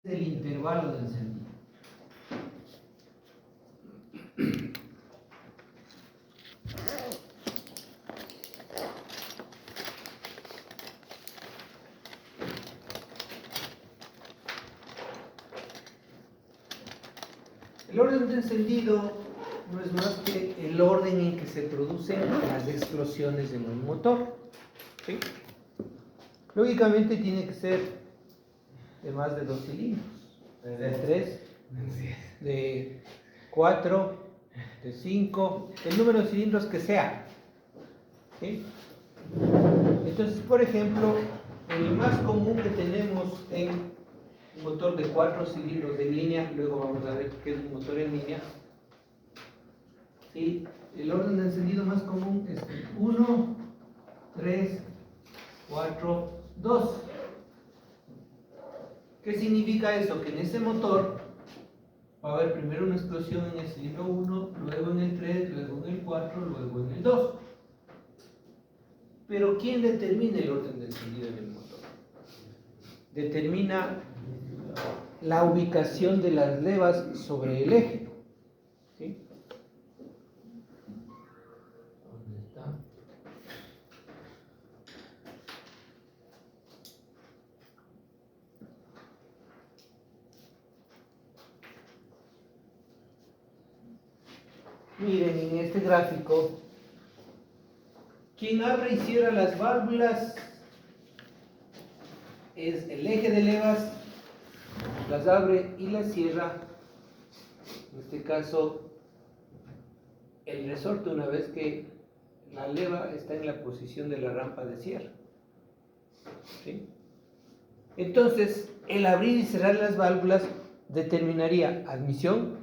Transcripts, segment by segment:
del intervalo de encendido. El orden de encendido no es más que el orden en que se producen las explosiones en un motor. ¿Sí? Lógicamente tiene que ser de más de 2 cilindros, de 3, de 4, de 5, el número de cilindros que sea. ¿Sí? Entonces, por ejemplo, el más común que tenemos en un motor de 4 cilindros en línea, luego vamos a ver qué es un motor en línea. ¿Sí? El orden de encendido más común es 1, 3, 4, 2. ¿Qué significa eso? Que en ese motor va a haber primero una explosión en el cilindro 1, luego en el 3, luego en el 4, luego en el 2. Pero ¿quién determina el orden de encendido en el motor? Determina la ubicación de las levas sobre el eje. ¿Sí? ¿Dónde está? Miren, en este gráfico, quien abre y cierra las válvulas es el eje de levas, las abre y las cierra, en este caso, el resorte una vez que la leva está en la posición de la rampa de cierre. ¿Sí? Entonces, el abrir y cerrar las válvulas determinaría admisión,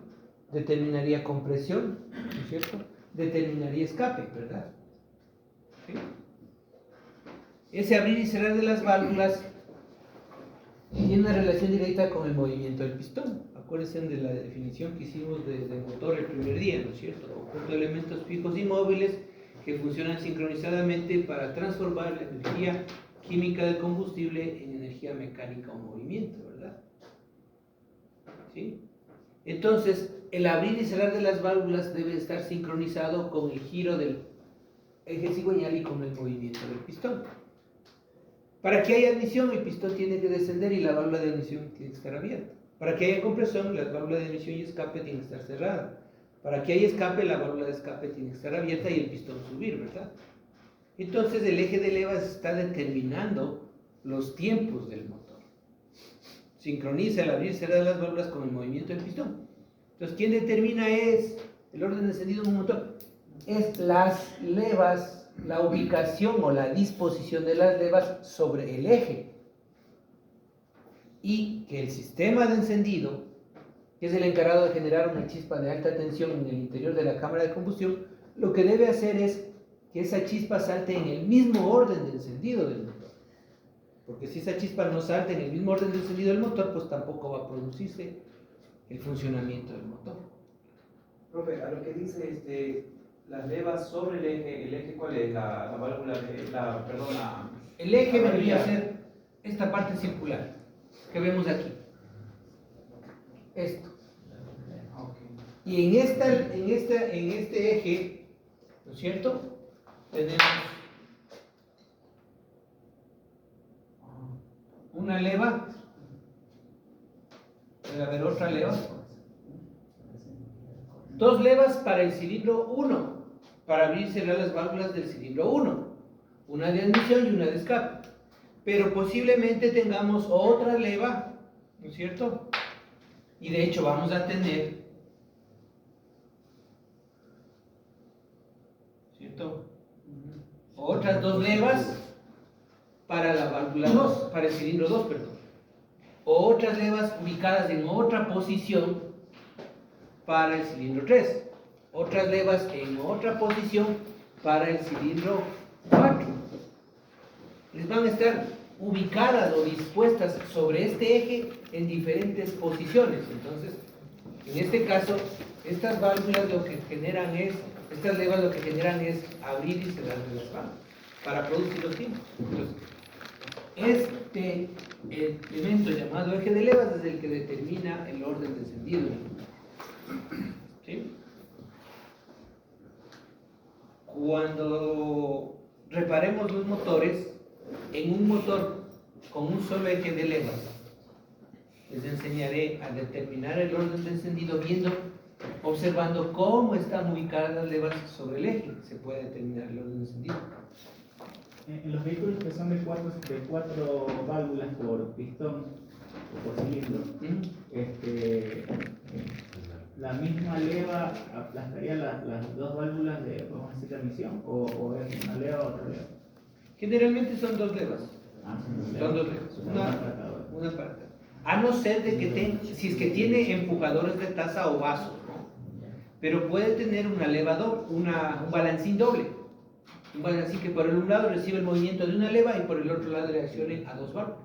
determinaría compresión, ¿no es cierto? Determinaría escape, ¿verdad? ¿Sí? Ese abrir y cerrar de las válvulas tiene una relación directa con el movimiento del pistón. Acuérdense de la definición que hicimos del motor el primer día, ¿no es cierto? Conjunto de elementos fijos y móviles que funcionan sincronizadamente para transformar la energía química del combustible en energía mecánica o movimiento, ¿verdad? ¿Sí? Entonces, el abrir y cerrar de las válvulas debe estar sincronizado con el giro del eje cigüeñal y con el movimiento del pistón. Para que haya admisión, el pistón tiene que descender y la válvula de admisión tiene que estar abierta. Para que haya compresión, la válvula de admisión y escape tiene que estar cerrada. Para que haya escape, la válvula de escape tiene que estar abierta y el pistón subir, ¿verdad? Entonces, el eje de levas está determinando los tiempos del motor. Sincroniza el abrir y cerrar de las válvulas con el movimiento del pistón. Entonces, ¿quién determina el orden de encendido en un motor? Es las levas, la ubicación o la disposición de las levas sobre el eje. Y que el sistema de encendido, que es el encargado de generar una chispa de alta tensión en el interior de la cámara de combustión, lo que debe hacer es que esa chispa salte en el mismo orden de encendido del motor. Porque si esa chispa no salta en el mismo orden de encendido del motor, pues tampoco va a producirse el funcionamiento del motor. Profe, a lo que dice las levas sobre el eje ¿cuál es? La válvula de El eje la debería varilla. ser esta parte circular que vemos aquí. Esto. Y en este eje, ¿no es cierto? Tenemos una leva. Debe haber otra leva. Dos levas para el cilindro 1, para abrir y cerrar las válvulas del cilindro 1. Una de admisión y una de escape. Pero posiblemente tengamos otra leva, ¿no es cierto? Y de hecho vamos a tener, ¿cierto? Otras dos levas para la válvula 2, para el cilindro 2, perdón. O otras levas ubicadas en otra posición para el cilindro 3. Otras levas en otra posición para el cilindro 4. Les van a estar ubicadas o dispuestas sobre este eje en diferentes posiciones. Entonces, en este caso, estas válvulas lo que generan es, estas levas lo que generan es abrir y cerrar las válvulas para producir los tiempos. Entonces, Este elemento llamado eje de levas es el que determina el orden de encendido. ¿Sí? Cuando reparemos los motores, en un motor con un solo eje de levas, les enseñaré a determinar el orden de encendido observando cómo están ubicadas las levas sobre el eje. Se puede determinar el orden de encendido. En los vehículos que son de cuatro válvulas por pistón o por cilindro, ¿la misma leva aplastaría las dos válvulas de, vamos a decir, transmisión? ¿O es una leva o otra leva? Generalmente son dos levas. Son dos levas. Una para cada. A no ser de que si es que tiene empujadores de taza o vasos, ¿no? Pero puede tener una leva doble, un balancín doble. Un balancín que por un lado recibe el movimiento de una leva y por el otro lado reaccione a dos válvulas.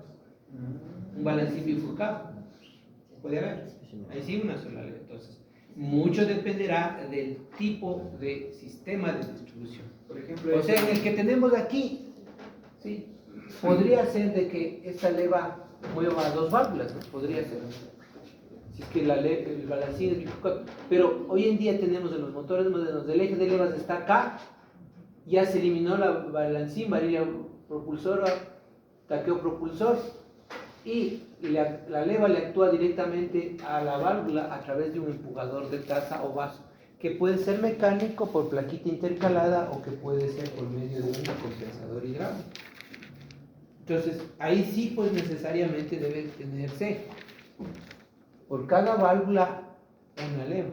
Un balancín bifurcado. Puede haber. Ahí sí una sola leva. Entonces, mucho dependerá del tipo de sistema de distribución. Por ejemplo, o sea, en el que tenemos aquí, ¿sí? Podría ser de que esta leva mueva a dos válvulas, ¿no? Podría ser. Si es que el balancín es bifurcado. Pero hoy en día tenemos en los motores modernos, el eje de levas está acá, ya se eliminó la balancín, varilla propulsora, taqueo propulsor, y la leva le actúa directamente a la válvula a través de un empujador de taza o vaso, que puede ser mecánico por plaquita intercalada o que puede ser por medio de un compensador hidráulico. Entonces, ahí sí, pues necesariamente debe tenerse por cada válvula una leva.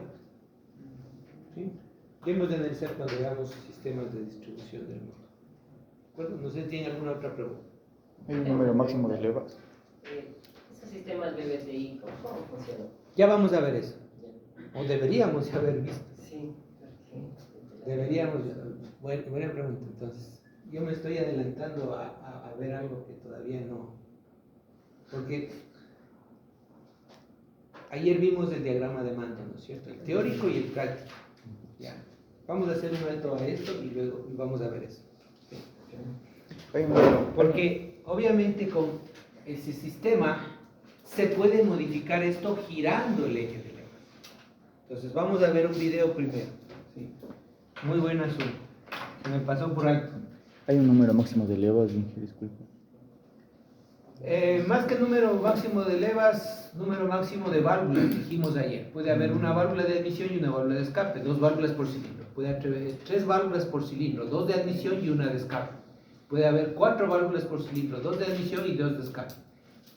¿Sí? Debemos de analizar cuando veamos sistemas de distribución del motor. ¿De acuerdo? No sé si tienen alguna otra pregunta. ¿Hay un número máximo de levas? Esos sistemas BBTI, ¿cómo funcionan? Ya vamos a ver eso. O deberíamos haber visto. Sí, Deberíamos. Buena pregunta. Entonces, yo me estoy adelantando a ver algo que todavía no. Porque ayer vimos el diagrama de mando, ¿no es cierto? El teórico y el práctico. Ya. Vamos a hacer un alto a esto y luego vamos a ver eso. ¿Sí? Hay un número. Porque obviamente con ese sistema se puede modificar esto girando el eje de levas. Entonces vamos a ver un video primero. ¿Sí? Muy buen asunto. Se me pasó por alto. Hay un número máximo de levas, disculpe. Más que número máximo de levas, número máximo de válvulas, dijimos ayer. Puede haber una válvula de admisión y una válvula de escape, 2 válvulas por cilindro. Puede haber 3 válvulas por cilindro, 2 de admisión y una de escape. Puede haber 4 válvulas por cilindro, 2 de admisión y 2 de escape.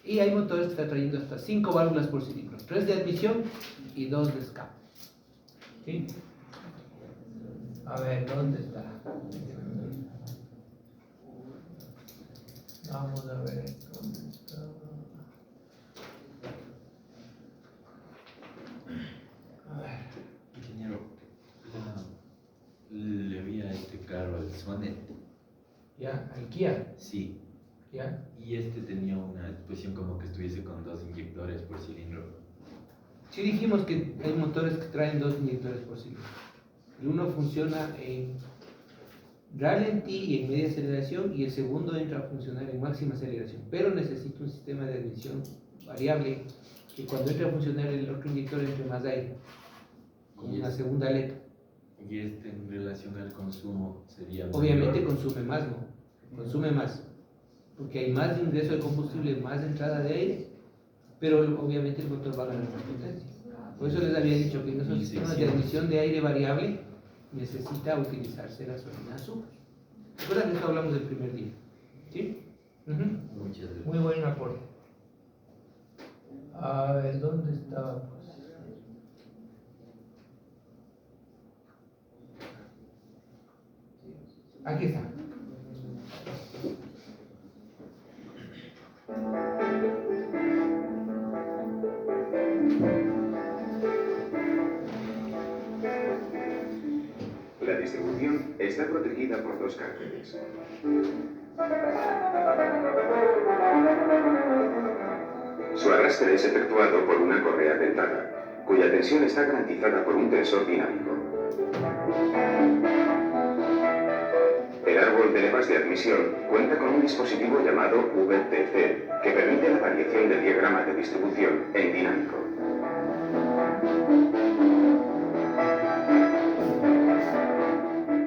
Y hay motores que están trayendo hasta 5 válvulas por cilindro, 3 de admisión y 2 de escape. ¿Sí? A ver, ¿dónde está? Vamos a ver, ¿dónde está? A ver. Ingeniero, le vi a este carro, el Sonet. ¿Ya? ¿El Kia? Sí. ¿Ya? Y este tenía una expresión como que estuviese con 2 inyectores por cilindro. Sí dijimos que hay motores que traen 2 inyectores por cilindro. El uno funciona en ralentí y en media aceleración y el segundo entra a funcionar en máxima aceleración, pero necesita un sistema de admisión variable que cuando entre a funcionar el otro inyector entre más aire, con una segunda aleta. Y este en relación al consumo sería... Obviamente mayor. consume más, ¿no? Consume más, porque hay más ingreso de combustible, más entrada de aire, pero obviamente el motor va a ganar más potencia. Por eso les había dicho que en esos sistemas de admisión de aire variable necesita utilizarse gasolina azúcar. ¿Recuerdan que esto hablamos del primer día? ¿Sí? Muchas gracias. Muy buen aporte. A ver, ¿dónde estaba? Aquí está. La distribución está protegida por 2 cárteles. Su arrastre es efectuado por una correa dentada, cuya tensión está garantizada por un tensor dinámico. El árbol de levas de admisión cuenta con un dispositivo llamado VTC que permite la variación del diagrama de distribución en dinámico.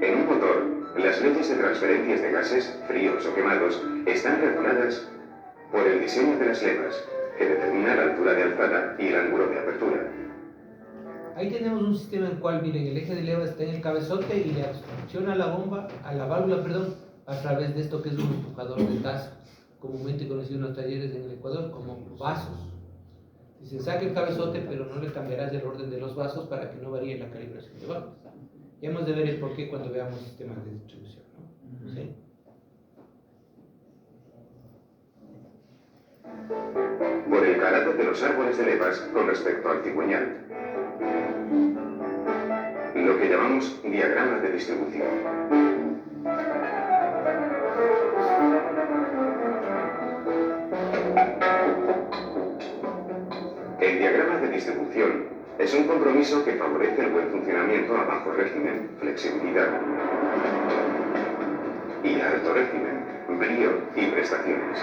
En un motor, las leyes de transferencias de gases, fríos o quemados, están reguladas por el diseño de las levas, que determina la altura de alzada y el ángulo de apertura. Ahí tenemos un sistema en el cual, miren, el eje de leva está en el cabezote y le funciona la bomba, a la válvula, perdón, a través de esto que es un empujador de taza, comúnmente conocido en los talleres en el Ecuador como vasos. Y se saca el cabezote, pero no le cambiarás el orden de los vasos para que no varíe la calibración de válvulas. Y hemos de ver el porqué cuando veamos sistemas de distribución, ¿no? ¿Sí? Por el calado de los árboles de levas con respecto al cigüeñal. Lo que llamamos diagrama de distribución. El diagrama de distribución es un compromiso que favorece el buen funcionamiento a bajo régimen, flexibilidad, y a alto régimen, brío y prestaciones.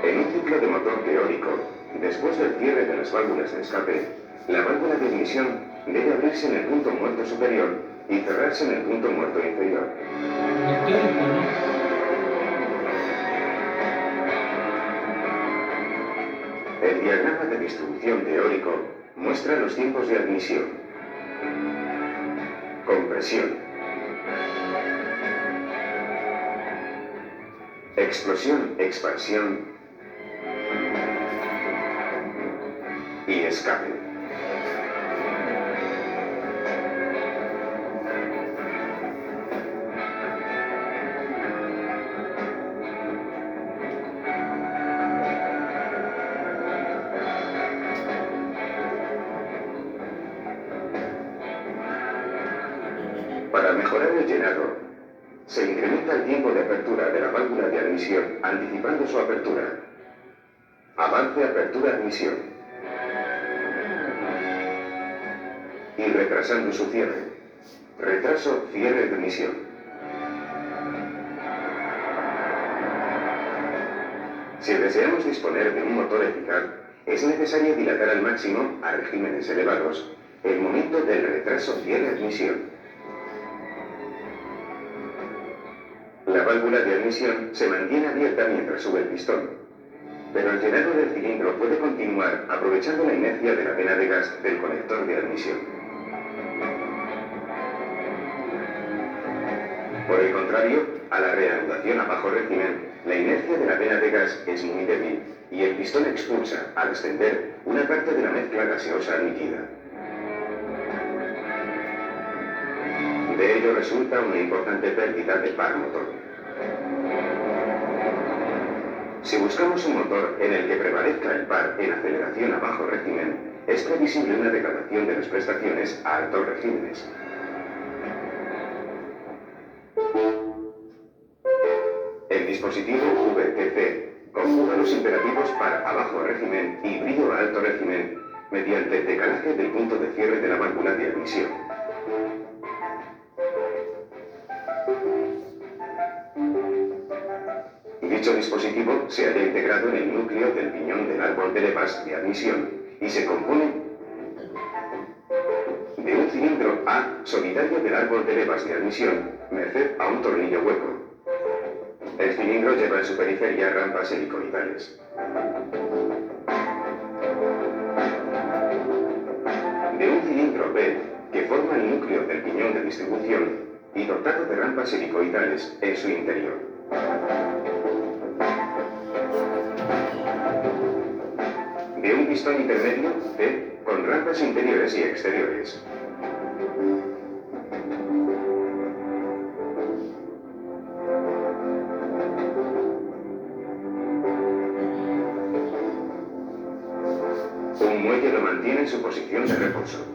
En un ciclo de motor teórico, después del cierre de las válvulas de escape, la válvula de admisión debe abrirse en el punto muerto superior y cerrarse en el punto muerto inferior. En el teórico, ¿no? El diagrama de distribución teórico muestra los tiempos de admisión, compresión, explosión, expansión y escape. Para mejorar el llenado, se incrementa el tiempo de apertura de la válvula de admisión anticipando su apertura. Avance, apertura, admisión. Y retrasando su cierre. Retraso, cierre de admisión. Si deseamos disponer de un motor eficaz, es necesario dilatar al máximo, a regímenes elevados, el momento del retraso cierre-admisión. La válvula de admisión se mantiene abierta mientras sube el pistón, pero el llenado del cilindro puede continuar aprovechando la inercia de la vena de gas del conector de admisión. Por el contrario, a la reanudación a bajo régimen, la inercia de la vena de gas es muy débil y el pistón expulsa, al ascender, una parte de la mezcla gaseosa admitida. De ello resulta una importante pérdida de par motor. Si buscamos un motor en el que prevalezca el par en aceleración a bajo régimen, es previsible una degradación de las prestaciones a altos regímenes. El dispositivo VTC conjuga los imperativos par a bajo régimen y brío a alto régimen mediante decalaje del punto de cierre de la válvula de admisión. Dicho dispositivo se halla integrado en el núcleo del piñón del árbol de levas de admisión y se compone de un cilindro A solitario del árbol de levas de admisión, merced a un tornillo hueco. El cilindro lleva en su periferia rampas helicoidales. De un cilindro B que forma el núcleo del piñón de distribución y dotado de rampas helicoidales en su interior. De un pistón intermedio C con rampas interiores y exteriores. Un muelle lo mantiene en su posición de reposo.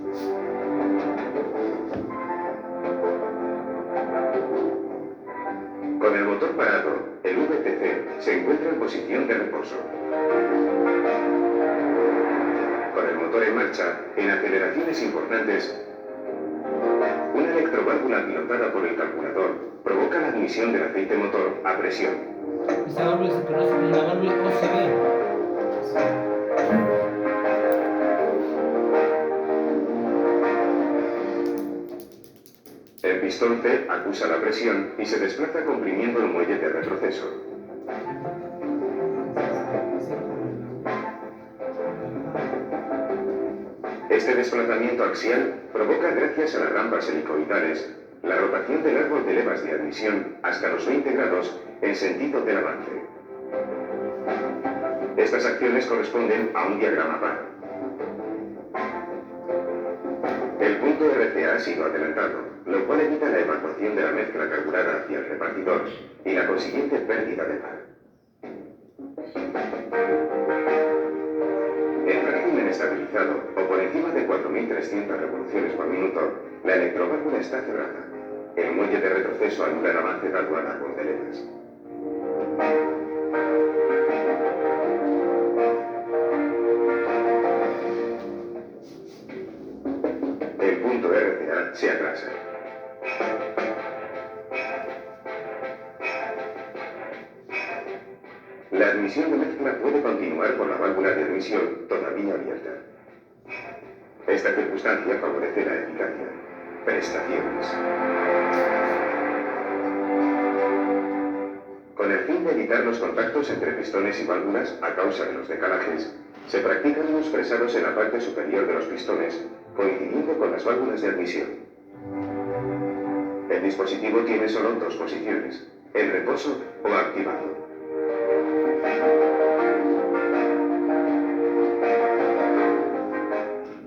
Con el motor parado, el VTC se encuentra en posición de reposo. Con el motor en marcha, en aceleraciones importantes, una electroválvula pilotada por el calculador provoca la admisión del aceite motor a presión. Esta válvula se conoce como la válvula OCB. El pistón C acusa la presión y se desplaza comprimiendo el muelle de retroceso. Este desplazamiento axial provoca, gracias a las rampas helicoidales, la rotación del árbol de levas de admisión hasta los 20 grados en sentido del avance. Estas acciones corresponden a un diagrama par. El punto RCA ha sido adelantado, lo cual evita la evacuación de la mezcla carburada hacia el repartidor y la consiguiente pérdida de par. En régimen estabilizado o por encima de 4.300 revoluciones por minuto, la electroválvula está cerrada. El muelle de retroceso anula el avance dado al árbol de levas. El punto RCA se atrasa. La admisión de mezcla puede continuar con la válvula de admisión todavía abierta. Esta circunstancia favorece la eficacia. Prestaciones. Con el fin de evitar los contactos entre pistones y válvulas a causa de los decalajes, se practican unos fresados en la parte superior de los pistones, coincidiendo con las válvulas de admisión. El dispositivo tiene solo dos posiciones, en reposo o activado.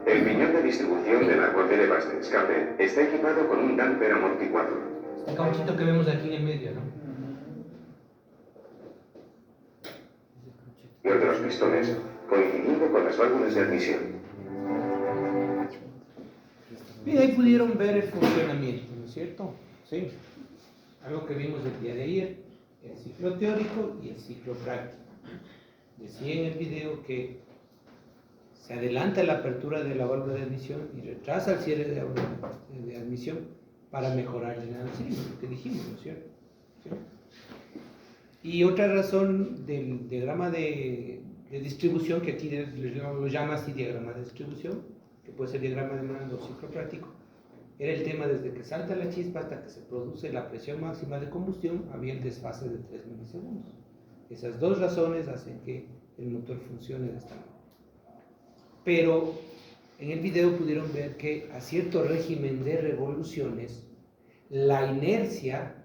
El piñón de distribución del árbol de levas de escape está equipado con un damper amortiguador. Este cauchito que vemos aquí en el medio, ¿no? De los pistones, coincidiendo con las válvulas de admisión. Bien, ahí pudieron ver el funcionamiento, ¿no es cierto? Sí. Algo que vimos el día de ayer, el ciclo teórico y el ciclo práctico. Decía en el video que se adelanta la apertura de la válvula de admisión y retrasa el cierre de admisión para mejorar el cilindro, lo que dijimos, ¿no es cierto? ¿Sí? Y otra razón del diagrama de distribución, que aquí lo llama así diagrama de distribución, que puede ser diagrama de mando o ciclo práctico, era el tema desde que salta la chispa hasta que se produce la presión máxima de combustión, había el desfase de 3 milisegundos. Esas dos razones hacen que el motor funcione de esta manera. Pero en el video pudieron ver que a cierto régimen de revoluciones, la inercia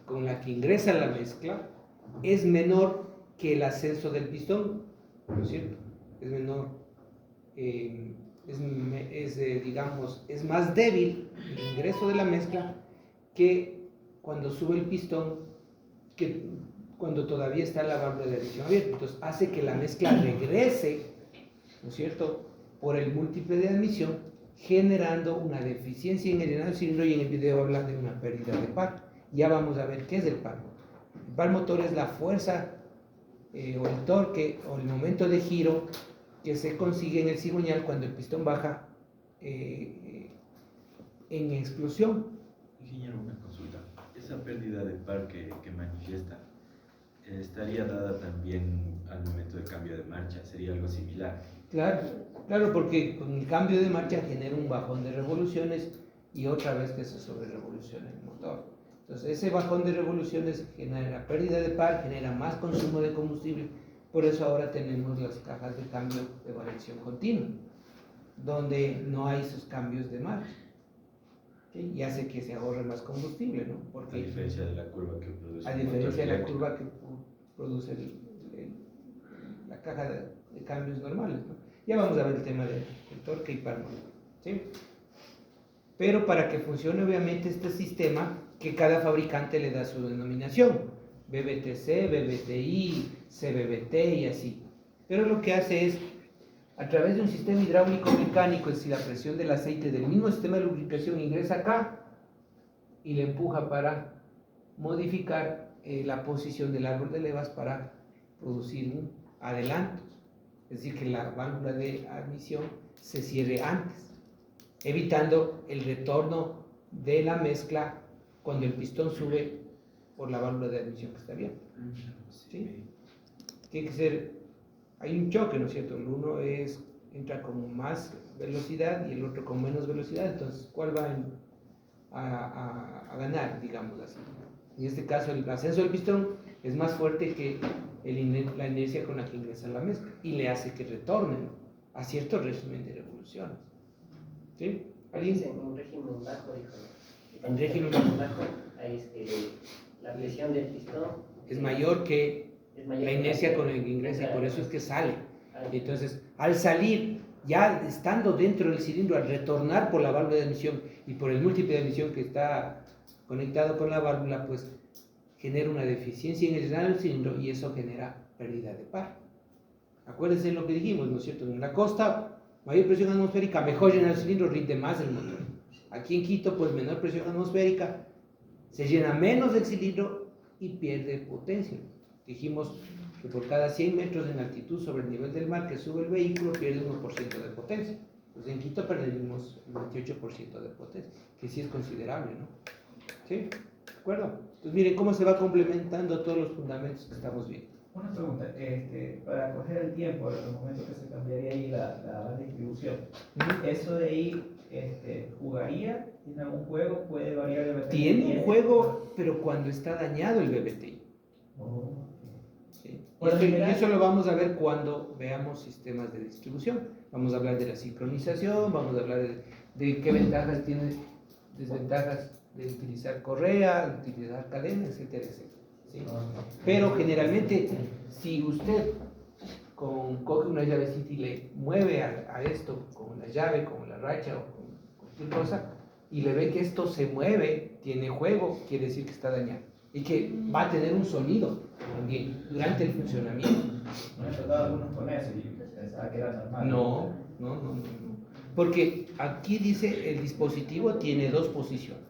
con la que ingresa la mezcla es menor que el ascenso del pistón, ¿no es cierto? Es menor, digamos, es más débil el ingreso de la mezcla que cuando sube el pistón, que cuando todavía está la válvula de admisión abierta. Entonces hace que la mezcla regrese, ¿no es cierto?, por el múltiple de admisión, generando una deficiencia en el llenado del cilindro, y en el video habla de una pérdida de par. Ya vamos a ver qué es el par motor. El par motor es la fuerza o el torque o el momento de giro que se consigue en el cigüeñal cuando el pistón baja en explosión. Ingeniero, una consulta. Esa pérdida de par que manifiesta, ¿estaría dada también al momento del cambio de marcha? ¿Sería algo similar? Claro, porque con el cambio de marcha genera un bajón de revoluciones y otra vez que se sobre revoluciona el motor. Entonces ese bajón de revoluciones genera pérdida de par, genera más consumo de combustible. Por eso ahora tenemos las cajas de cambio de variación continua, donde no hay esos cambios de marcha, ¿sí? Y hace que se ahorre más combustible, ¿no? Porque, A diferencia de la curva que produce a el diferencia motor de la eléctrico. curva que produce la caja de cambios normales, ¿no? Ya vamos a ver el tema del torque y par motor, ¿sí? Pero para que funcione obviamente este sistema, que cada fabricante le da su denominación, BBTC, BBTI, CBBT y así. Pero lo que hace es, a través de un sistema hidráulico mecánico, es decir, la presión del aceite del mismo sistema de lubricación ingresa acá y le empuja para modificar la posición del árbol de levas para producir un adelanto. es decir, que la válvula de admisión se cierre antes, evitando el retorno de la mezcla cuando el pistón sube por la válvula de admisión que está abierta. ¿Sí? Tiene que ser, hay un choque, ¿no es cierto? El uno entra con más velocidad y el otro con menos velocidad, entonces, ¿cuál va a ganar, digamos así? En este caso, el ascenso del pistón es más fuerte que la inercia con la que ingresa la mezcla y le hace que retornen a cierto régimen de revoluciones. ¿Sí? ¿Alguien? En un régimen bajo, dijo. En régimen bajo, ahí es que la presión del pistón es mayor que la inercia con la que ingresa y por eso es que sale. Ahí. Entonces, al salir, ya estando dentro del cilindro, al retornar por la válvula de admisión y por el múltiple de admisión que está conectado con la válvula, pues genera una deficiencia en el llenado del cilindro y eso genera pérdida de par. Acuérdense lo que dijimos, ¿no es cierto? En la costa, mayor presión atmosférica, mejor llena el cilindro, rinde más el motor. Aquí en Quito, pues menor presión atmosférica, se llena menos el cilindro y pierde potencia. Dijimos que por cada 100 metros en altitud sobre el nivel del mar que sube el vehículo, pierde 1% de potencia. Pues en Quito perdimos el 28% de potencia, que sí es considerable, ¿no? ¿Sí? ¿De acuerdo? Entonces miren cómo se va complementando todos los fundamentos que estamos viendo. Una pregunta, para coger el tiempo, en el momento que se cambiaría ahí la distribución, ¿eso de ahí jugaría en algún juego? ¿Puede variar el BBTI? Tiene un juego, pero cuando está dañado el BBTI. Oh. ¿Sí? Por lo general- Eso lo vamos a ver cuando veamos sistemas de distribución. Vamos a hablar de la sincronización, vamos a hablar de qué ventajas tiene, desventajas de utilizar correa, de utilizar cadena, etcétera, etcétera. ¿Sí? Pero generalmente, si usted coge una llavecita y le mueve a esto con la llave, con la racha o con cualquier cosa, y le ve que esto se mueve, tiene juego, quiere decir que está dañado. Y que va a tener un sonido también durante el funcionamiento. Me he tratado algunos con eso y pensaba que era normal. No. Porque aquí dice el dispositivo tiene dos posiciones.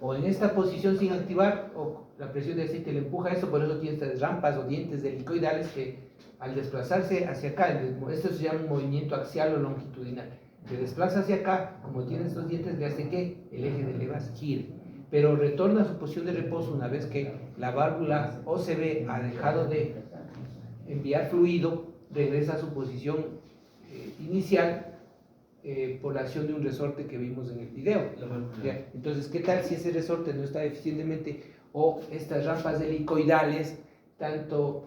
O en esta posición sin activar, o la presión de aceite le empuja a esto, por eso tiene estas rampas o dientes helicoidales que al desplazarse hacia acá, esto se llama un movimiento axial o longitudinal. Se desplaza hacia acá, como tiene estos dientes, le hace que el eje de levas gire. Pero retorna a su posición de reposo una vez que la válvula OCB ha dejado de enviar fluido, regresa a su posición inicial por la acción de un resorte que vimos en el video. ¿Ya? Entonces, ¿qué tal si ese resorte no está eficientemente o estas rampas helicoidales, tanto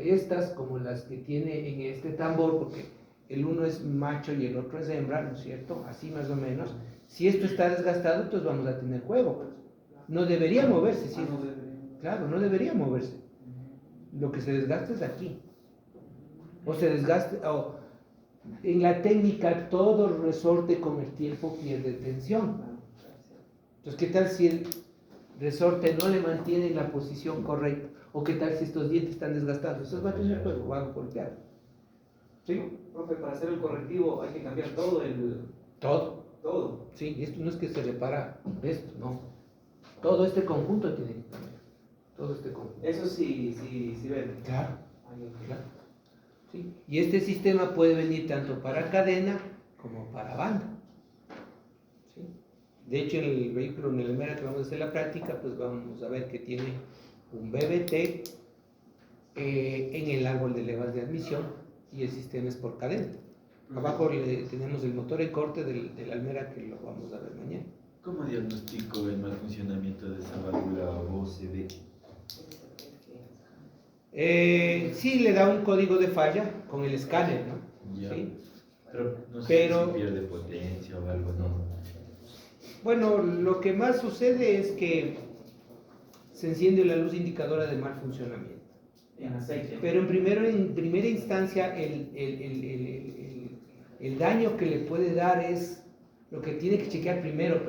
estas como las que tiene en este tambor, porque el uno es macho y el otro es hembra, ¿no es cierto? Así más o menos. Si esto está desgastado, entonces vamos a tener juego. No debería moverse, ¿sí? Claro, no debería moverse. Lo que se desgasta es de aquí. O se desgasta, o en la técnica todo resorte con el tiempo pierde tensión. Entonces, ¿qué tal si el resorte no le mantiene en la posición correcta? ¿O qué tal si estos dientes están desgastados? Entonces va a tener juego, va a golpear. ¿Sí? Profe, para hacer el correctivo hay que cambiar todo Todo. Sí, y esto no es que se repara esto, no. Todo este conjunto tiene que cambiar. Todo este conjunto. Eso sí ven. Claro. Claro. Sí. Y este sistema puede venir tanto para cadena como para banda. ¿Sí? De hecho, en el vehículo, en el Almera que vamos a hacer la práctica, pues vamos a ver que tiene un BBT en el árbol de levas de admisión y el sistema es por cadena. Abajo tenemos el motor en corte del Almera que lo vamos a ver mañana. ¿Cómo diagnostico el mal funcionamiento de esa válvula OCB? Sí, le da un código de falla con el escáner, ¿no? Ya. ¿Sí? Pero no sé Pero- si pierde potencia o algo, ¿no? Bueno, lo que más sucede es que se enciende la luz indicadora de mal funcionamiento. En aceite. Pero en primera instancia el daño que le puede dar es, lo que tiene que chequear primero,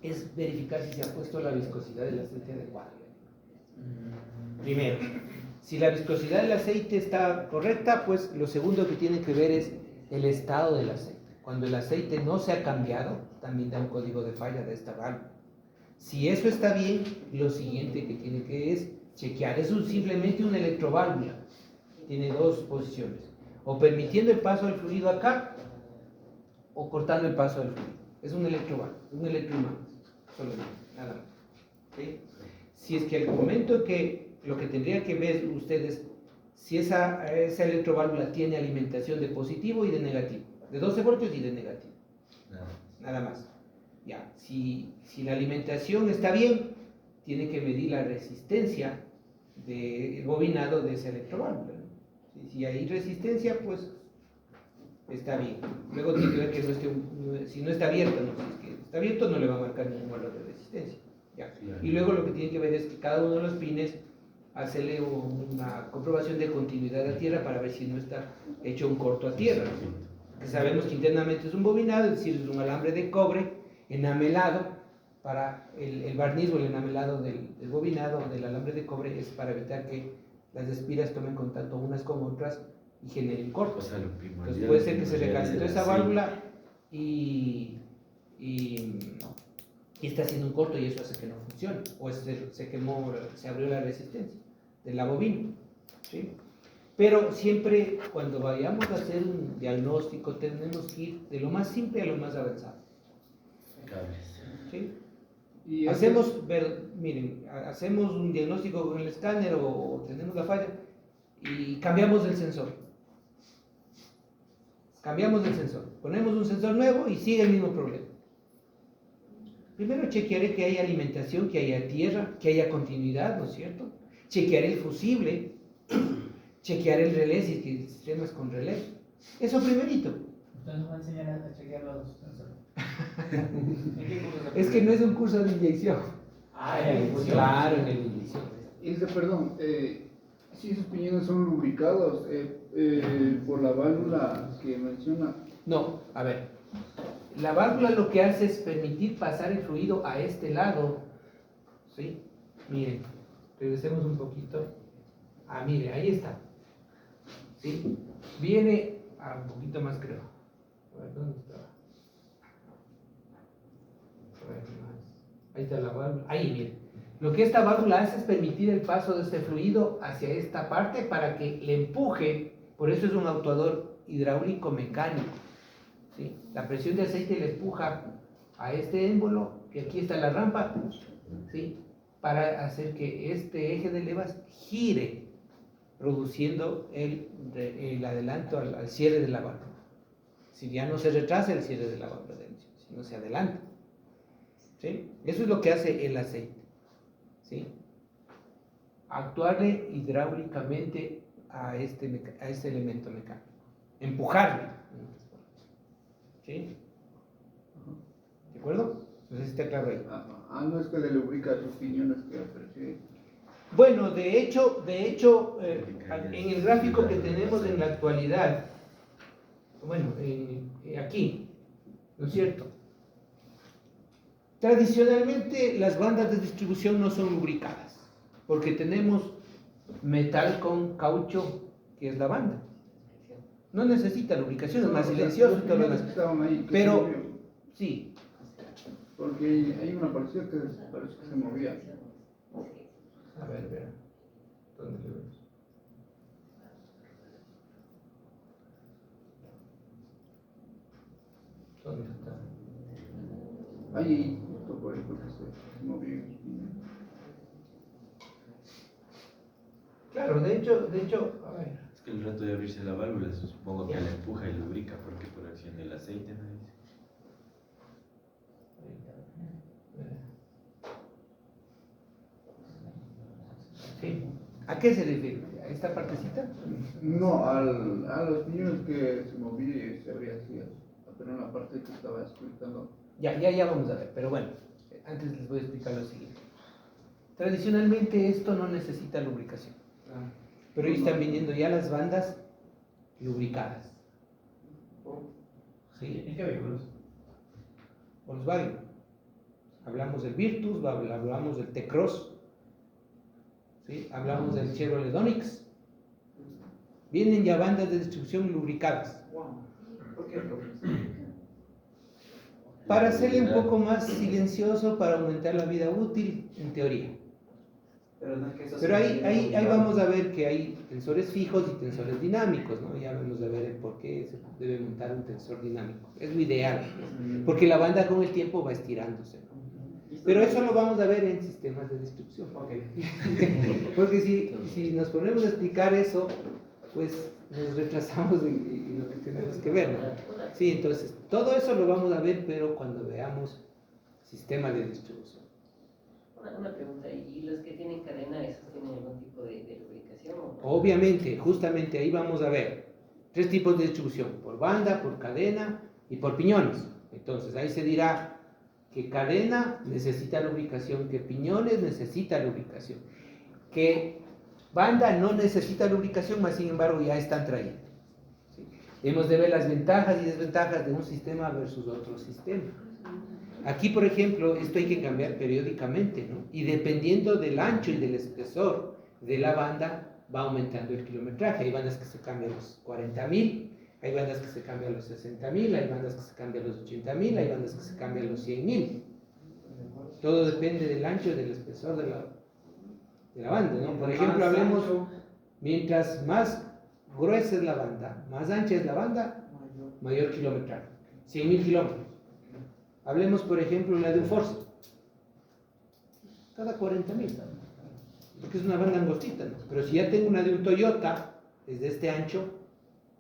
es verificar si se ha puesto la viscosidad del aceite adecuada. Primero, si la viscosidad del aceite está correcta, pues lo segundo que tiene que ver es el estado del aceite. Cuando el aceite no se ha cambiado, también da un código de falla de esta válvula. Si eso está bien, lo siguiente que tiene que es chequear. Es simplemente una electroválvula. tiene dos posiciones, o permitiendo el paso del fluido acá, o cortando el paso del fluido. Es un electroválvulo, un electroimán, solamente, nada más. ¿Sí? Si es que al momento que lo que tendría que ver ustedes, si esa electroválvula tiene alimentación de positivo y de negativo, de 12 voltios y de negativo, nada más. Ya, si la alimentación está bien, tiene que medir la resistencia del bobinado de esa electroválvula, ¿no? Si hay resistencia, pues está bien. Luego tiene que ver que no esté, si no está abierto, ¿no? Si es que está abierto, no le va a marcar ningún valor de resistencia. ¿Ya? Y luego lo que tiene que ver es que cada uno de los pines hacerle una comprobación de continuidad a tierra para ver si no está hecho un corto a tierra, ¿no? Que sabemos que internamente es un bobinado, es decir, es un alambre de cobre enamelado. Para el barniz o el enamelado del bobinado del alambre de cobre es para evitar que las espiras tomen contacto unas con otras y generen cortos. O sea, lo primordial, Entonces puede ser que se primordial recalentó es esa así. válvula y está haciendo un corto y eso hace que no funcione, o se quemó, se abrió la resistencia de la bobina, ¿sí? Pero siempre cuando vayamos a hacer un diagnóstico tenemos que ir de lo más simple a lo más avanzado, Cables. ¿sí? Y Miren, hacemos un diagnóstico con el escáner o tenemos la falla y cambiamos el sensor. Ponemos un sensor nuevo y sigue el mismo problema. Primero chequearé que haya alimentación, que haya tierra, que haya continuidad, ¿no es cierto? Chequearé el fusible, chequearé el relé, si es que el sistema es con relé. Eso primerito. Entonces nos va a enseñar a chequear los sensores. Es que no es un curso de inyección. Claro, en el inyección. Ilse, perdón, si esos piñones son lubricados por la válvula que menciona. No, a ver. La válvula lo que hace es permitir pasar el fluido a este lado. ¿Sí? Miren, regresemos un poquito. Mire, ahí está. ¿Sí? Viene un poquito más, creo. A ver, ¿dónde estaba? A ver, más. Ahí está la válvula. Ahí, miren. Lo que esta válvula hace es permitir el paso de este fluido hacia esta parte para que le empuje. Por eso es un actuador hidráulico mecánico. ¿Sí? La presión de aceite le empuja a este émbolo, que aquí está la rampa, ¿sí? Para hacer que este eje de levas gire, produciendo el adelanto al cierre de la válvula. Si ya no se retrasa el cierre de la válvula de emisión, sino se adelanta. ¿Sí? Eso es lo que hace el aceite. ¿Sí? Actuarle hidráulicamente a este elemento mecánico. Empujarle. ¿Sí? ¿De acuerdo? No sé si está claro ahí. No es que le lubrica sus piñones que aparece. Bueno, de hecho, en el gráfico que tenemos en la actualidad, bueno, aquí, ¿no es cierto? Tradicionalmente las bandas de distribución no son lubricadas, porque tenemos metal con caucho, que es la banda. No necesita lubricación, es más silencioso y todo lo demás. Pero, sí. Porque hay una parecida que parece que se movía. A ver, ¿dónde lo vemos? ¿Dónde está? Ahí, justo por ahí, porque se movía. Claro, de hecho, a ver. Es que el rato de abrirse la válvula, supongo que la empuja y lubrica, porque por acción del aceite, ¿no? Sí. ¿A qué se refiere? ¿A esta partecita? No, a los piñones que se movía y se abría así, pero en la parte que estaba explicando. Ya vamos a ver, pero bueno, antes les voy a explicar lo siguiente. Tradicionalmente esto no necesita lubricación, pero hoy están viniendo ya las bandas lubricadas. ¿Sí? ¿En qué vehículos? Volkswagen. Hablamos del Virtus, hablamos del T-Cross, ¿sí? Hablamos del Chevrolet Onix. Vienen ya bandas de distribución lubricadas. ¿Por qué? Para hacerle un poco más silencioso, para aumentar la vida útil, en teoría. Pero no es que eso Pero ahí obligado. vamos a ver que hay tensores fijos y tensores dinámicos, ¿no? Ya vamos a ver el por qué se debe montar un tensor dinámico. Es lo ideal, ¿no? Porque la banda con el tiempo va estirándose, ¿no? Pero eso lo vamos a ver en sistemas de distribución. Ok. Porque si nos ponemos a explicar eso, pues nos retrasamos en lo que tenemos que ver, ¿no? Sí, entonces, todo eso lo vamos a ver, pero cuando veamos sistemas de distribución. Una pregunta, ¿y los que tienen cadena, esos tienen algún tipo de lubricación? ¿O no? Obviamente, justamente ahí vamos a ver 3 tipos de distribución, por banda, por cadena y por piñones. Entonces, ahí se dirá que cadena necesita lubricación, que piñones necesita lubricación, que banda no necesita lubricación, mas sin embargo ya están trayendo. ¿Sí? Hemos de ver las ventajas y desventajas de un sistema versus otro sistema. Aquí, por ejemplo, esto hay que cambiar periódicamente, ¿no? Y dependiendo del ancho y del espesor de la banda, va aumentando el kilometraje. Hay bandas que se cambian a los 40.000, hay bandas que se cambian a los 60.000, hay bandas que se cambian a los 80.000, hay bandas que se cambian a los 100.000. Todo depende del ancho y del espesor de la banda, ¿no? Por ejemplo, hablemos, mientras más gruesa es la banda, más ancha es la banda, mayor kilometraje. 100.000 kilómetros. Hablemos, por ejemplo, la de un Forza. Cada 40.000. Porque es una banda angostita, ¿no? Pero si ya tengo una de un Toyota, es de este ancho,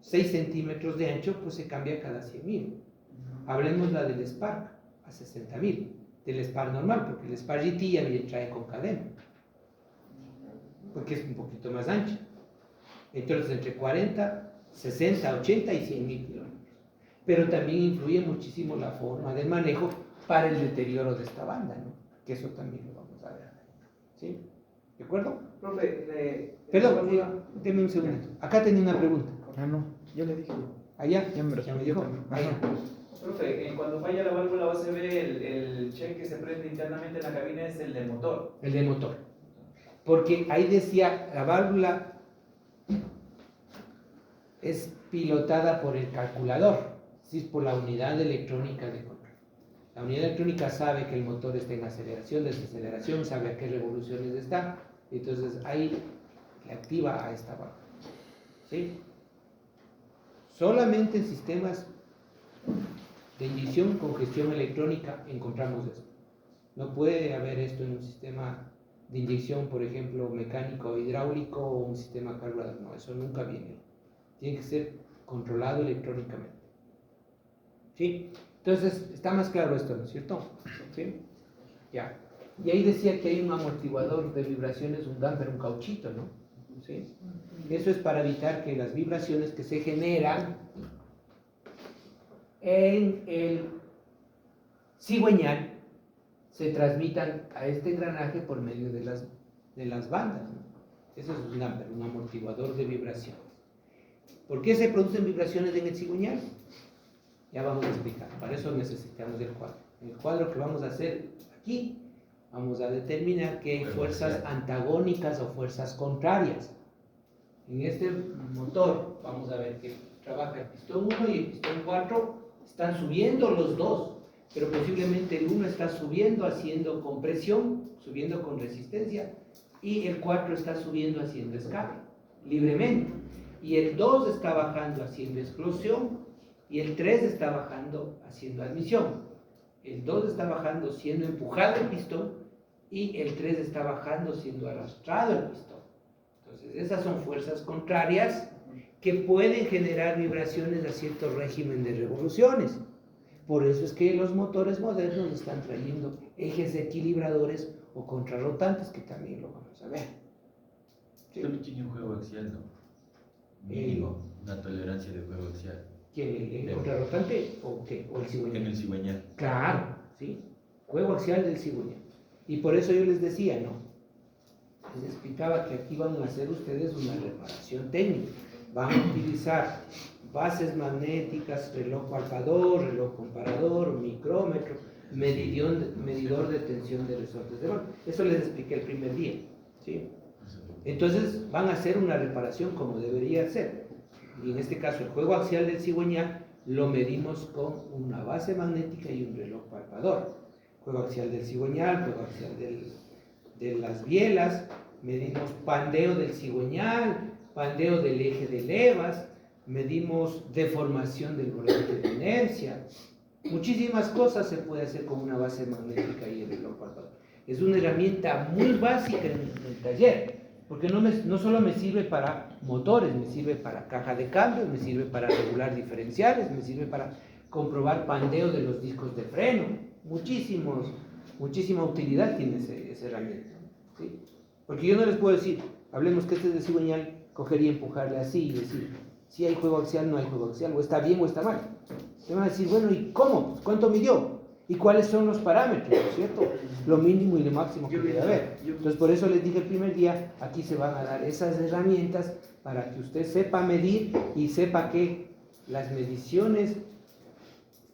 6 centímetros de ancho, pues se cambia cada 100.000. Hablemos la del Spark, a 60.000. Del Spark normal, porque el Spark GT ya me trae con cadena. Porque es un poquito más ancha. Entonces, entre 40, 60, 80 y 100.000 kilómetros. Pero también influye muchísimo la forma de manejo para el deterioro de esta banda, ¿no? Que eso también lo vamos a ver. ¿Sí? ¿De acuerdo? Profe, Perdón, deme un segundo. Acá tenía una pregunta. Ah, no, ya le dije. Allá, Ya me ya me respondió dijo. también. Allá. profe, cuando falla la válvula base B, el check que se prende internamente en la cabina es el del motor. El del motor. Porque ahí decía, la válvula es pilotada por el calculador, es por la unidad electrónica de control. La unidad electrónica sabe que el motor está en aceleración, desaceleración, sabe a qué revoluciones está, entonces ahí le activa a esta válvula. ¿Sí? Solamente en sistemas de inyección con gestión electrónica encontramos esto. No puede haber esto en un sistema de inyección, por ejemplo, mecánico o hidráulico o un sistema carburador. No, eso nunca viene. Tiene que ser controlado electrónicamente. ¿Sí? Entonces, está más claro esto, ¿no es cierto? ¿Sí? Ya. Y ahí decía que hay un amortiguador de vibraciones, un damper, un cauchito, ¿no? ¿Sí? Eso es para evitar que las vibraciones que se generan en el cigüeñal se transmitan a este engranaje por medio de las bandas, ¿no? Eso es un damper, un amortiguador de vibraciones. ¿Por qué se producen vibraciones en el cigüeñal? Ya vamos a explicar. Para eso necesitamos el cuadro. En el cuadro que vamos a hacer aquí, vamos a determinar que hay fuerzas antagónicas o fuerzas contrarias. En este motor vamos a ver que trabaja el pistón 1 y el pistón 4, están subiendo los dos, pero posiblemente el 1 está subiendo haciendo compresión, subiendo con resistencia, y el 4 está subiendo haciendo escape, libremente. Y el 2 está bajando haciendo explosión, y el 3 está bajando haciendo admisión. El 2 está bajando siendo empujado el pistón, y el 3 está bajando siendo arrastrado el pistón. Entonces, esas son fuerzas contrarias que pueden generar vibraciones a cierto régimen de revoluciones. Por eso es que los motores modernos están trayendo ejes equilibradores o contrarrotantes, que también lo vamos a ver. ¿Sí? Solo tiene un juego axial, ¿no? Mínimo, una tolerancia de juego axial. ¿Quién? ¿El contrarrotante o qué? ¿O el cigüeñal? En el cigüeñal. Claro, ¿sí? Juego axial del cigüeñal. Y por eso yo les decía, ¿no? Les explicaba que aquí van a hacer ustedes una reparación técnica. Van a utilizar bases magnéticas, reloj palpador, reloj comparador, micrómetro, medidor de tensión de resortes de válvula. Eso les expliqué el primer día, ¿sí? Entonces van a hacer una reparación como debería ser. Y en este caso el juego axial del cigüeñal lo medimos con una base magnética y un reloj palpador. Juego axial del cigüeñal, juego axial de las bielas, medimos pandeo del cigüeñal, pandeo del eje de levas, medimos deformación del volante de inercia. Muchísimas cosas se puede hacer con una base magnética y el reloj palpable. Es una herramienta muy básica en el taller, porque no solo me sirve para motores, me sirve para caja de cambios, me sirve para regular diferenciales, me sirve para comprobar pandeo de los discos de freno. Muchísima utilidad tiene esa herramienta, ¿sí? Porque yo no les puedo decir, hablemos que este es de cigüeñal, coger y empujarle así y decir, si hay juego axial, no hay juego axial, o está bien o está mal. Me van a decir, bueno, ¿y cómo? ¿Cuánto midió? ¿Y cuáles son los parámetros? ¿No es cierto? Lo mínimo y lo máximo que debe haber. Entonces, por eso les dije el primer día, aquí se van a dar esas herramientas para que usted sepa medir y sepa que las mediciones,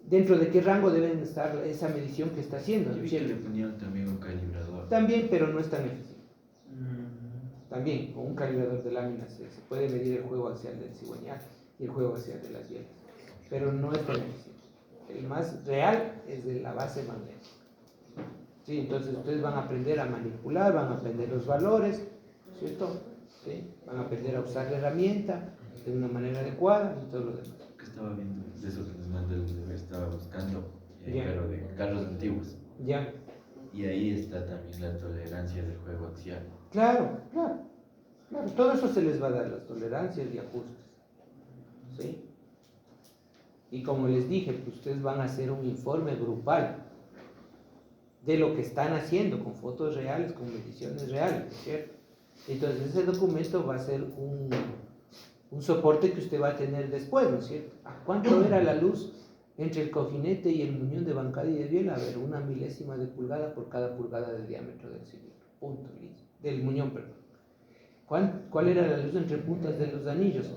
dentro de qué rango deben estar esa medición que está haciendo. Yo vi que le ponían también un calibrador. También, pero no es tan eficiente. También, con un calibrador de láminas se puede medir el juego axial del cigüeñal y el juego axial de las bielas, pero no es tan eficiente. El más real es de la base magnética. Sí, entonces ustedes van a aprender a manipular, van a aprender los valores, ¿cierto? ¿Sí? Van a aprender a usar la herramienta de una manera adecuada y todo lo demás. Que estaba viendo de eso que nos mandó el deber, estaba buscando, Ya. pero de carros antiguos. Ya, Y ahí está también la tolerancia del juego axial. claro. Todo eso se les va a dar, las tolerancias y ajustes. ¿Sí? Y como les dije, pues ustedes van a hacer un informe grupal de lo que están haciendo, con fotos reales, con mediciones reales, ¿cierto? Entonces ese documento va a ser un soporte que usted va a tener después, ¿no es cierto? ¿A cuánto era la luz entre el cojinete y el muñón de bancada y de biela? A ver, 1 milésima de pulgada por cada pulgada de diámetro del cilindro. Punto, listo. Del muñón, perdón. ¿Cuál era la luz entre puntas de los anillos?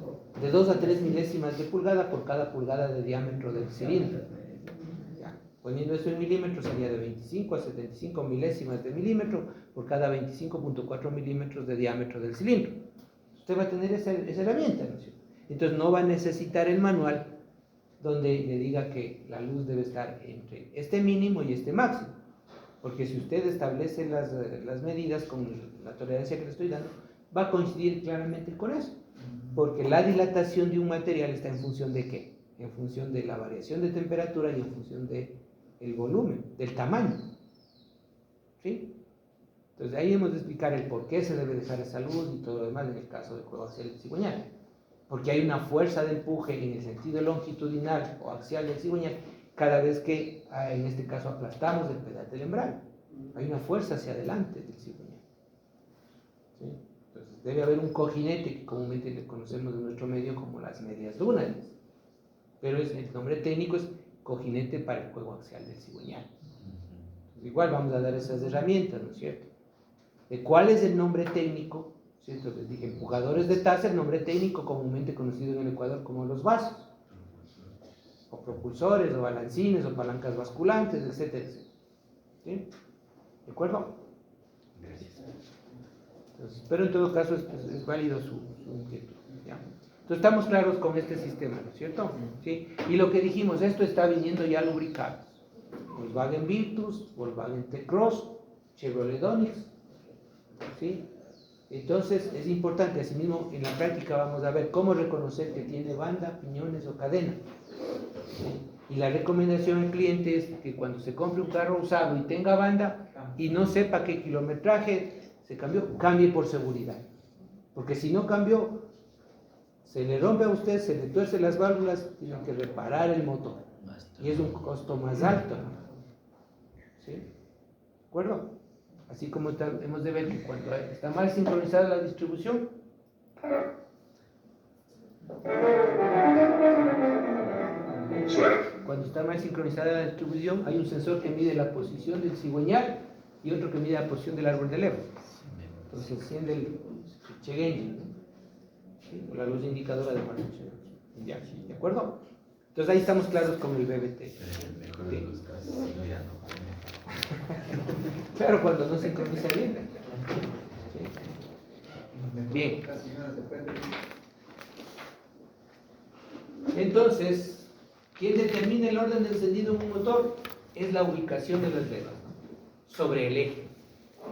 De 2 a 3 milésimas de pulgada por cada pulgada de diámetro del cilindro. Ya. Poniendo eso en milímetros sería de 25 a 75 milésimas de milímetro por cada 25.4 milímetros de diámetro del cilindro. Usted va a tener esa herramienta, ¿no es cierto? Entonces no va a necesitar el manual donde le diga que la luz debe estar entre este mínimo y este máximo. Porque si usted establece las medidas con la tolerancia que le estoy dando, va a coincidir claramente con eso. Porque la dilatación de un material está en función de ¿qué? En función de la variación de temperatura y en función del volumen, del tamaño. ¿Sí? Entonces ahí hemos de explicar el por qué se debe dejar esa luz y todo lo demás en el caso del juego axial del cigüeñal. Porque hay una fuerza de empuje en el sentido longitudinal o axial del cigüeñal cada vez que, en este caso, aplastamos el pedal del embrague. Hay una fuerza hacia adelante del cigüeñal. ¿Sí? Entonces debe haber un cojinete que comúnmente le conocemos en nuestro medio como las medias dúnales. Pero el nombre técnico es cojinete para el juego axial del cigüeñal. Igual vamos a dar esas herramientas, ¿no es cierto? ¿De cuál es el nombre técnico? ¿Cierto? Les dije, empujadores de taza, el nombre técnico comúnmente conocido en el Ecuador como los vasos, o propulsores, o balancines, o palancas basculantes, etcétera, etcétera. ¿Sí? ¿De acuerdo? Gracias. Entonces, pero en todo caso es válido su inquietud, ¿ya? Entonces estamos claros con este sistema, ¿no es cierto? ¿Sí? Y lo que dijimos, esto está viniendo ya lubricado. Volkswagen Virtus, Volkswagen T-Cross, Chevrolet Onix, ¿sí? Entonces es importante, asimismo en la práctica vamos a ver cómo reconocer que tiene banda, piñones o cadena, ¿sí? Y la recomendación al cliente es que cuando se compre un carro usado y tenga banda y no sepa qué kilometraje se cambió, cambie por seguridad, porque si no cambió, se le rompe a usted, se le tuerce las válvulas, tiene que reparar el motor y es un costo más alto, ¿no? ¿Sí? ¿De acuerdo? Así como hemos de ver que cuando está mal sincronizada la distribución, la distribución, hay un sensor que mide la posición del cigüeñal y otro que mide la posición del árbol de levo. Entonces enciende el check engine, ¿no? ¿Sí? O la luz indicadora de marcha. Ya, ¿de acuerdo? Entonces ahí estamos claros con el BBT. El mejor de los casos, si no ya no. Claro, cuando no sincroniza bien. ¿Sí? Bien. Entonces, ¿quién determina el orden de encendido en un motor? Es la ubicación de las levas, ¿no? Sobre el eje.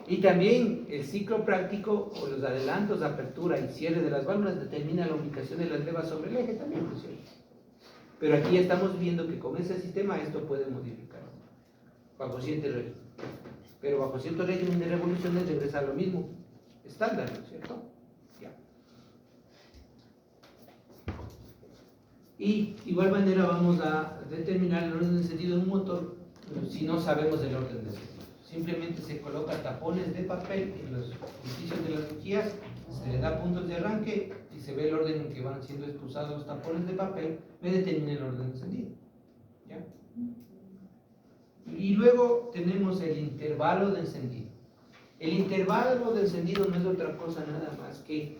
Y también el ciclo práctico o los adelantos, apertura y cierre de las válvulas determina la ubicación de las levas sobre el eje también, ¿no es cierto? Pero aquí ya estamos viendo que con ese sistema esto puede modificarse bajo cierto régimen. Pero bajo cierto régimen de revoluciones regresa a lo mismo, estándar, ¿no es cierto? Ya. Y de igual manera vamos a determinar el orden de encendido de un motor si no sabemos el orden de encendido. Simplemente se coloca tapones de papel en los orificios de las bujías, se le da puntos de arranque y se ve el orden en que van siendo expulsados los tapones de papel, me determina el orden de encendido. ¿Ya? Y luego tenemos el intervalo de encendido. El intervalo de encendido no es otra cosa nada más que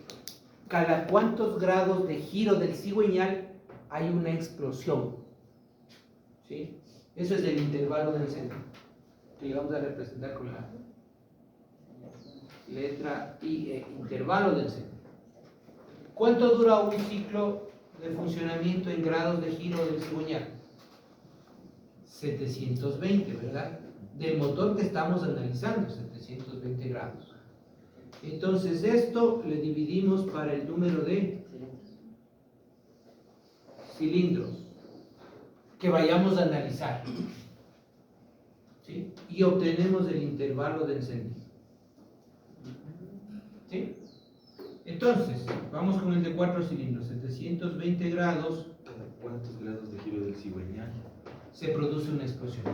cada cuántos grados de giro del cigüeñal hay una explosión. ¿Sí? Eso es el intervalo de encendido, que le vamos a representar con la letra I, intervalo de encendido. ¿Cuánto dura un ciclo de funcionamiento en grados de giro del cigüeñal? 720, ¿verdad? Del motor que estamos analizando, 720 grados. Entonces esto le dividimos para el número de cilindros que vayamos a analizar, ¿sí? Y obtenemos el intervalo de encendido, ¿sí? Entonces, vamos con el de 4 cilindros, 720 grados. ¿Cada cuántos grados de giro del cigüeñal? Se produce una explosión.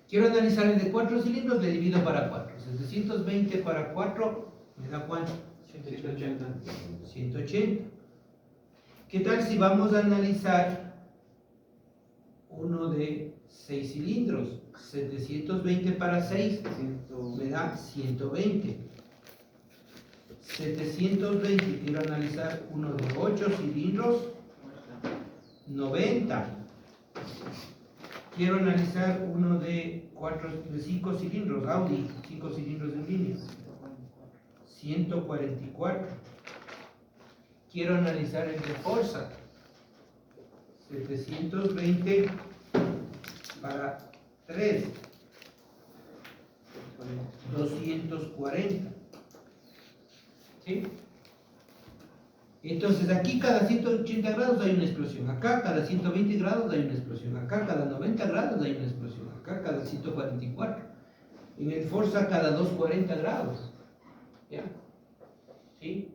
Quiero analizar el de 4 cilindros, le divido para 4. 720 para 4, ¿me da cuánto? 180. 180. ¿Qué tal si vamos a analizar uno de 6 cilindros? 720 para 6, me da 120. 720, quiero analizar uno de 8 cilindros, 90. Quiero analizar uno de 5 cilindros, Audi, 5 cilindros en línea, 144. Quiero analizar el de Forza, 720 para 3, 240. ¿Sí? Entonces aquí cada 180 grados hay una explosión, acá cada 120 grados hay una explosión, acá cada 90 grados hay una explosión, acá cada 144. En el Forza cada 240 grados. ¿Ya? ¿Sí?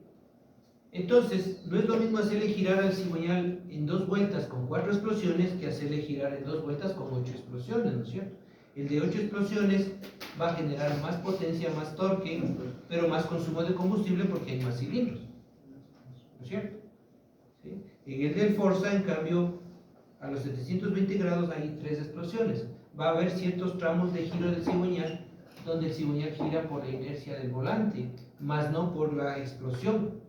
Entonces, no es lo mismo hacerle girar al cigüeñal en 2 vueltas con 4 explosiones que hacerle girar en 2 vueltas con 8 explosiones, ¿no es cierto? El de 8 explosiones va a generar más potencia, más torque, pero más consumo de combustible porque hay más cilindros, ¿no es cierto? ¿Sí? En el del Forza, en cambio, a los 720 grados hay 3 explosiones. Va a haber ciertos tramos de giro del cigüeñal donde el cigüeñal gira por la inercia del volante, más no por la explosión.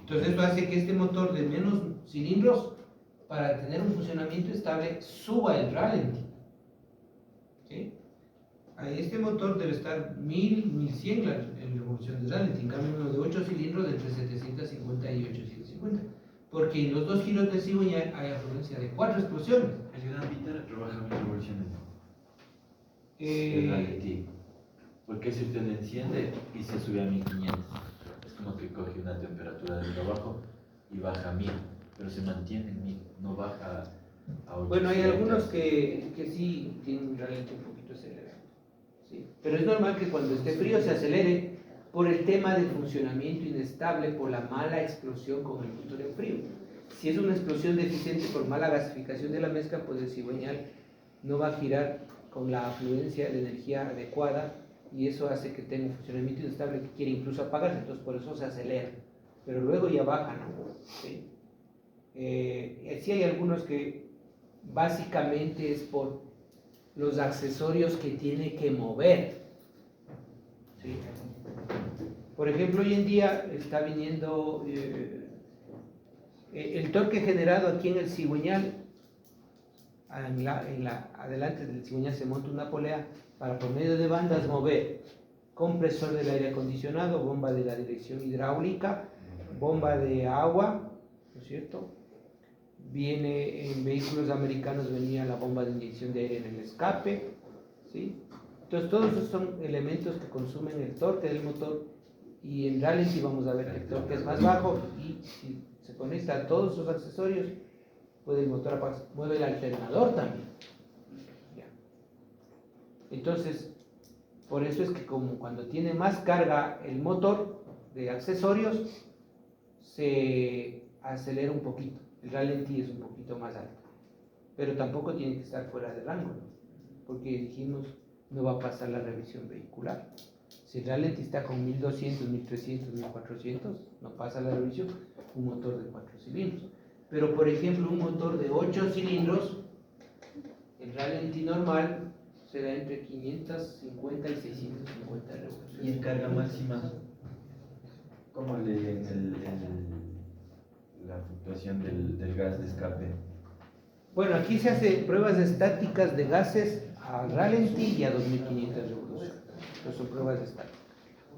Entonces esto hace que este motor de menos cilindros, para tener un funcionamiento estable, suba el ralentí. ¿Sí? Este motor debe estar 1000, 1100 en revolución de ralentí, en cambio uno de 8 cilindros entre 750 y 850. Porque en los 2 giros del cigüeñal hay afluencia de 4 explosiones. El Gran Vitara trabaja 1000 revoluciones. El ralentí. Porque si usted le enciende y se sube a 1500. Es como que coge una temperatura de trabajo y baja a 1000, pero se mantiene en 1000, no baja a 800. Bueno, hay algunos que sí tienen un ralentí un poquito acelerado, ¿sí? Pero es normal que cuando esté frío se acelere por el tema del funcionamiento inestable, por la mala explosión con el motor en frío. Si es una explosión deficiente por mala gasificación de la mezcla, pues el cigüeñal no va a girar con la afluencia de energía adecuada, y eso hace que tenga un funcionamiento inestable que quiere incluso apagarse, entonces por eso se acelera, pero luego ya baja, ¿no? ¿Sí? Sí hay algunos que básicamente es por los accesorios que tiene que mover, ¿sí? Por ejemplo, hoy en día está viniendo el torque generado aquí en el cigüeñal, adelante del cigüeñal se monta una polea para por medio de bandas mover compresor del aire acondicionado, bomba de la dirección hidráulica, bomba de agua, ¿no es cierto? Viene en vehículos americanos, venía la bomba de inyección de aire en el escape, ¿sí? Entonces todos esos son elementos que consumen el torque del motor, y en ralentí vamos a ver que el torque es más bajo, y si se conecta a todos esos accesorios, puede el motor apagarse. Mueve el alternador también. Ya. Entonces, por eso es que como cuando tiene más carga el motor de accesorios, se acelera un poquito. El ralentí es un poquito más alto, pero tampoco tiene que estar fuera de rango, ¿no? Porque dijimos no va a pasar la revisión vehicular. Si el ralentí está con 1200, 1300, 1400, no pasa la revisión. Un motor de 4 cilindros. Pero por ejemplo, un motor de 8 cilindros, el ralentí normal será entre 550 y 650 revoluciones. Y en carga máxima, ¿cómo leen la fluctuación del gas de escape? Bueno, aquí se hace pruebas estáticas de gases a ralentí y a 2500 revoluciones. Estas son pruebas estáticas.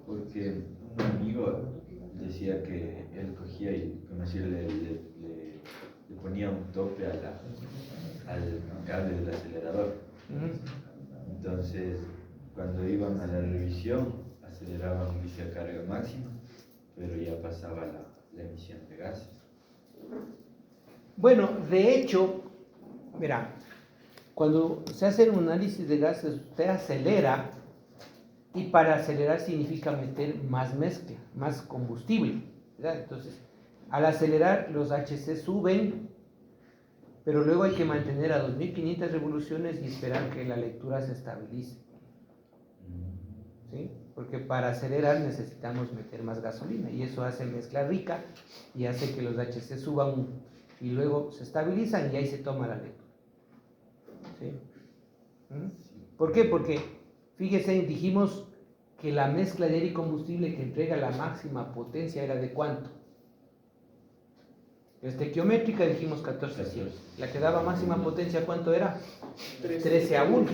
Porque un amigo decía que él cogía y como decir, le ponía un tope al cable del acelerador. Entonces, cuando iban a la revisión, aceleraban dice, a carga máxima, pero ya pasaba la emisión de gases. Bueno, de hecho, verá, cuando se hace un análisis de gases, usted acelera, y para acelerar significa meter más mezcla, más combustible, ¿verdad? Entonces, al acelerar, los HC suben, pero luego hay que mantener a 2500 revoluciones y esperar que la lectura se estabilice, ¿sí? Porque para acelerar necesitamos meter más gasolina, y eso hace mezcla rica y hace que los HC suban y luego se estabilizan y ahí se toma la lectura, ¿sí? ¿Por qué? Porque fíjese, dijimos que la mezcla de aire y combustible que entrega la máxima potencia era de ¿cuánto? Estequiométrica dijimos 1400. La que daba máxima potencia, ¿cuánto era? 13:1.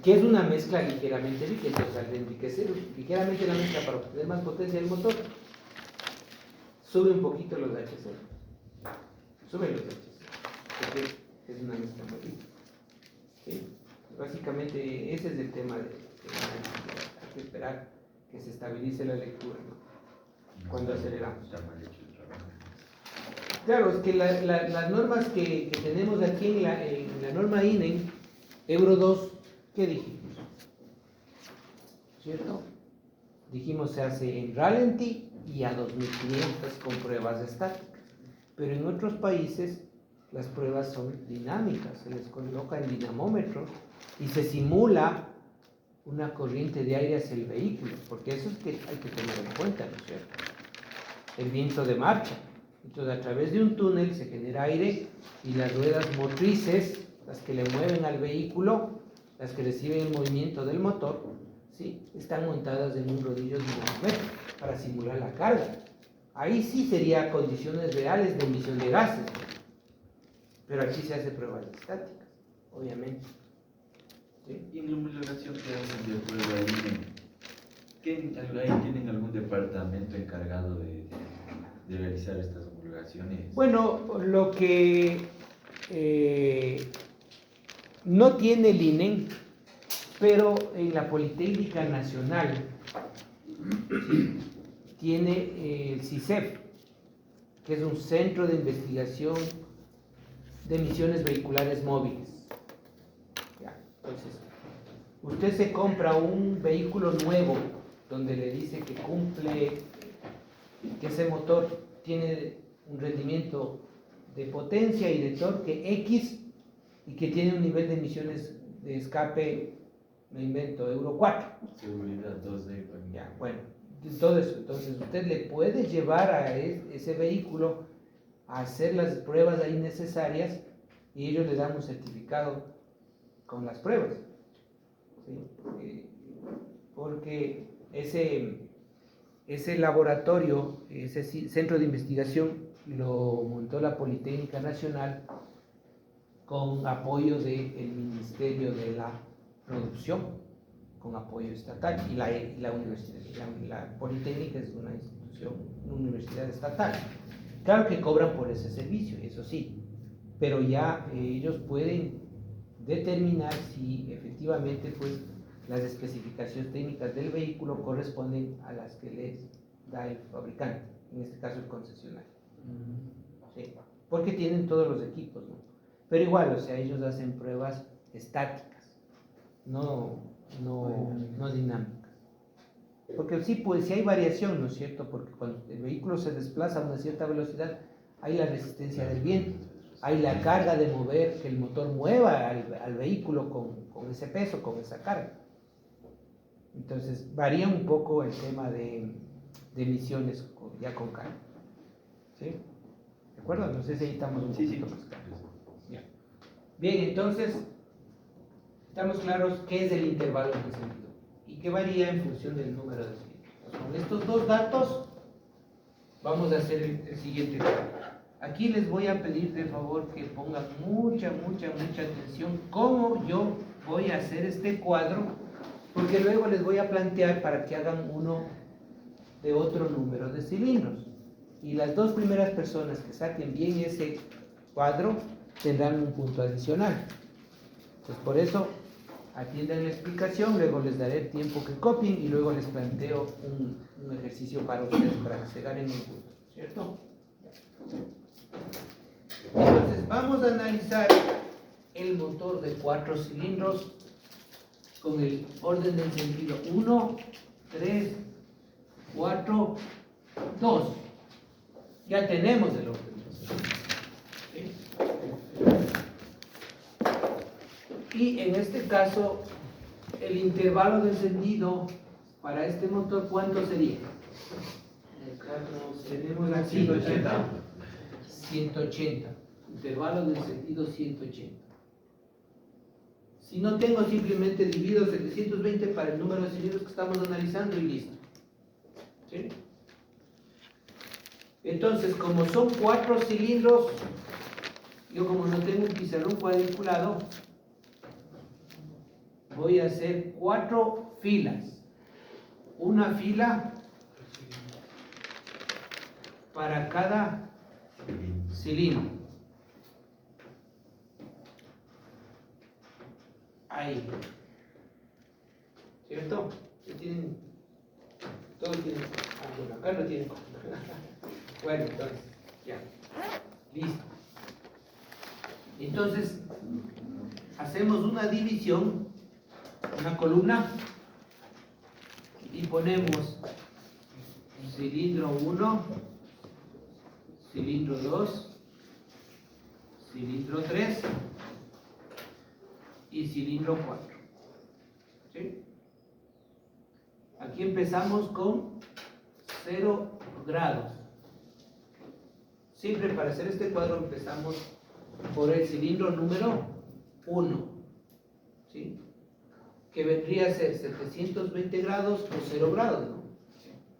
Que es una mezcla ligeramente rica. Entonces, al enriquecer ligeramente la mezcla para obtener más potencia del motor, sube un poquito los HC. Sube los HC. Porque es una mezcla muy rica. ¿Sí? Básicamente, ese es el tema de hay que esperar que se estabilice la lectura, ¿no? Cuando aceleramos. Está mal hecho el trabajo. Claro, es que las normas que tenemos aquí en la norma INEN, Euro 2, ¿qué dijimos? ¿Cierto? Dijimos se hace en ralentí y a 2500 con pruebas estáticas. Pero en otros países las pruebas son dinámicas, se les coloca el dinamómetro y se simula una corriente de aire hacia el vehículo, porque eso es que hay que tener en cuenta, ¿no es cierto? El viento de marcha. Entonces, a través de un túnel se genera aire y las ruedas motrices, las que le mueven al vehículo, las que reciben el movimiento del motor, ¿sí? Están montadas en un rodillo dinamómetro para simular la carga. Ahí sí sería condiciones reales de emisión de gases, pero aquí se hace pruebas estáticas, obviamente. ¿Sí? Y en la homologación que hacen de prueba ahí tienen algún departamento encargado de realizar estas homologaciones. Bueno, lo que no tiene el INEN, pero en la Politécnica Nacional ¿sí? Tiene el CICEF, que es un centro de investigación de emisiones vehiculares móviles. Ya, entonces, usted se compra un vehículo nuevo donde le dice que cumple, que ese motor tiene un rendimiento de potencia y de torque X y que tiene un nivel de emisiones de escape, me invento, Euro 4. Seguridad 2D. Ya, bueno, todo eso. Entonces usted le puede llevar a ese vehículo a hacer las pruebas ahí necesarias y ellos le dan un certificado con las pruebas, ¿sí? Porque ese laboratorio, ese centro de investigación lo montó la Politécnica Nacional con apoyo del Ministerio de la Producción, con apoyo estatal, y la universidad, la Politécnica es una institución, una universidad estatal. Claro que cobran por ese servicio, eso sí, pero ya ellos pueden determinar si efectivamente pues las especificaciones técnicas del vehículo corresponden a las que les da el fabricante, en este caso el concesionario. ¿Sí? Porque tienen todos los equipos, ¿no? Pero igual, o sea, ellos hacen pruebas estáticas, no dinámicas. Porque sí, pues sí hay variación, ¿no es cierto? Porque cuando el vehículo se desplaza a una cierta velocidad, hay la resistencia del viento, hay la carga de mover, que el motor mueva al vehículo con ese peso, con esa carga. Entonces varía un poco el tema de emisiones ya con carga. ¿Sí? ¿De acuerdo? No sé si ahí estamos un poquito más claros. Ya. Bien, entonces, estamos claros qué es el intervalo de encendido y qué varía en función del número de cilindros. Con estos dos datos vamos a hacer el siguiente cálculo. Aquí les voy a pedir de favor que pongan mucha atención cómo yo voy a hacer este cuadro, porque luego les voy a plantear para que hagan uno de otro número de cilindros. Y las dos primeras personas que saquen bien ese cuadro tendrán un punto adicional. Pues por eso atiendan la explicación, luego les daré el tiempo que copien y luego les planteo un ejercicio para ustedes para que se ganen un punto, ¿cierto? Entonces vamos a analizar el motor de 4 cilindros con el orden de encendido 1, 3, 4, 2. Ya tenemos el orden de encendido. ¿Sí? Y en este caso, el intervalo de encendido para este motor, ¿cuánto sería? Tenemos aquí 180. Intervalo de encendido 180. Si no tengo, simplemente divido 720 para el número de cilindros que estamos analizando y listo. ¿Sí? Entonces, como son 4 cilindros, yo como no tengo un pizarrón cuadriculado, voy a hacer 4 filas. Una fila para cada cilindro. Ahí. ¿Cierto? ¿Tienen? Todos tienen. Bueno, acá no tienen. Bueno, entonces, ya. Listo. Entonces, hacemos una división, una columna, y ponemos cilindro 1, cilindro 2, cilindro 3 y cilindro 4. ¿Sí? Aquí empezamos con 0 grados. Siempre para hacer este cuadro empezamos por el cilindro número 1, ¿sí? Que vendría a ser 720 grados o 0 grados, ¿no?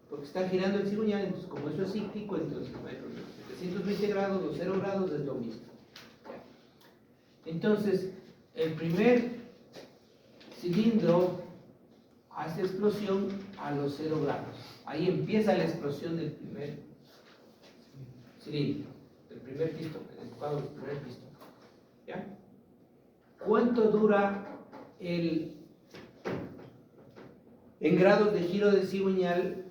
Porque está girando el cigüeñal, entonces como eso es cíclico, entonces no hay problema. 720 grados o 0 grados es lo mismo. Entonces, el primer cilindro hace explosión a los 0 grados. Ahí empieza la explosión del primer cilindro, del primer pistón, el cuadro del primer pistón. ¿Ya? ¿Cuánto dura en grados de giro de cigüeñal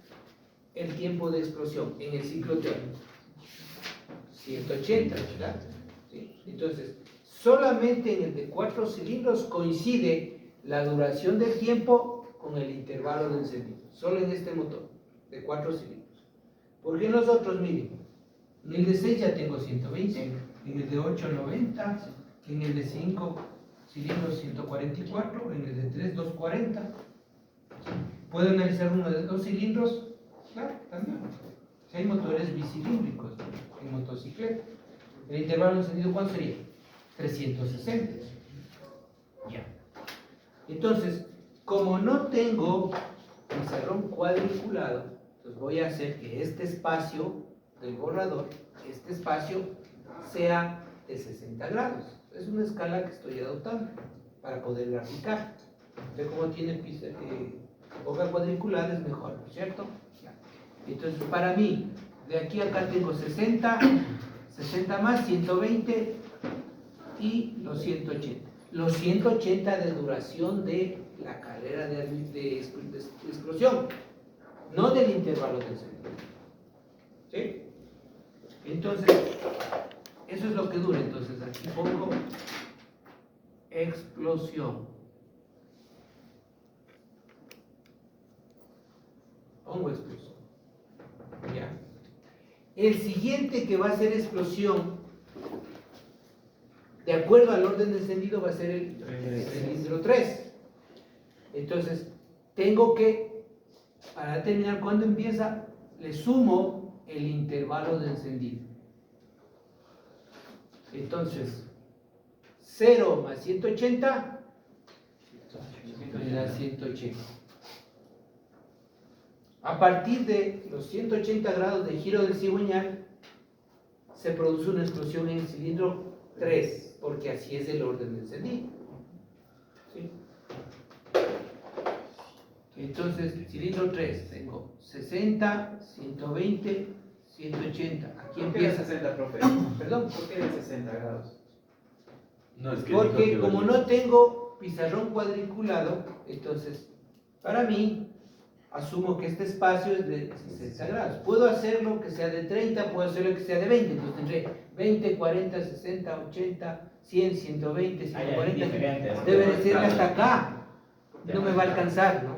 el tiempo de explosión en el ciclo térmico? 180, ¿verdad? ¿Sí? Entonces, solamente en el de 4 cilindros coincide la duración del tiempo con el intervalo de encendido. Solo en este motor de 4 cilindros. Porque en los otros, miren, en el de 6 ya tengo 120, en el de 8 90, en el de 5 cilindros 144, en el de 3 240. ¿Puedo analizar uno de 2 cilindros? Claro, también. Si hay motores bicilíndricos en motocicleta, el intervalo de encendido, ¿cuánto sería? 360. Ya. Entonces, como no tengo pizarrón cuadriculado, entonces voy a hacer que este espacio del borrador, este espacio, sea de 60 grados. Es una escala que estoy adoptando para poder graficar. Usted como tiene hoja cuadriculada es mejor, ¿no es cierto? Ya. Entonces, para mí, de aquí a acá tengo 60 más 120 y los 180. los 180 de duración de la carrera de explosión, no del intervalo de encendido. ¿Sí? Entonces, eso es lo que dura. Entonces, aquí pongo explosión. Pongo explosión. ¿Ya? El siguiente que va a ser explosión, de acuerdo al orden de encendido, va a ser el cilindro 3. Entonces, tengo que, para determinar cuándo empieza, le sumo el intervalo de encendido. Entonces, 0 más 180 me da 180. A partir de los 180 grados de giro del cigüeñal, se produce una explosión en el cilindro 3, porque así es el orden de encendido. ¿Sí? Entonces, cilindro 3, tengo 60, 120, 180. Aquí ¿Por qué de empieza. 60, profe? Perdón. ¿Por qué de 60 grados? No, es que Porque dijo que como valía. no tengo pizarrón cuadriculado, entonces, para mí, asumo que este espacio es de 60 grados. Puedo hacerlo que sea de 30, puedo hacerlo que sea de 20. Entonces tendré 20, 40, 60, 80, 100, 120, 140. diferentes. Debe de ser hasta acá. No me va a alcanzar, ¿no?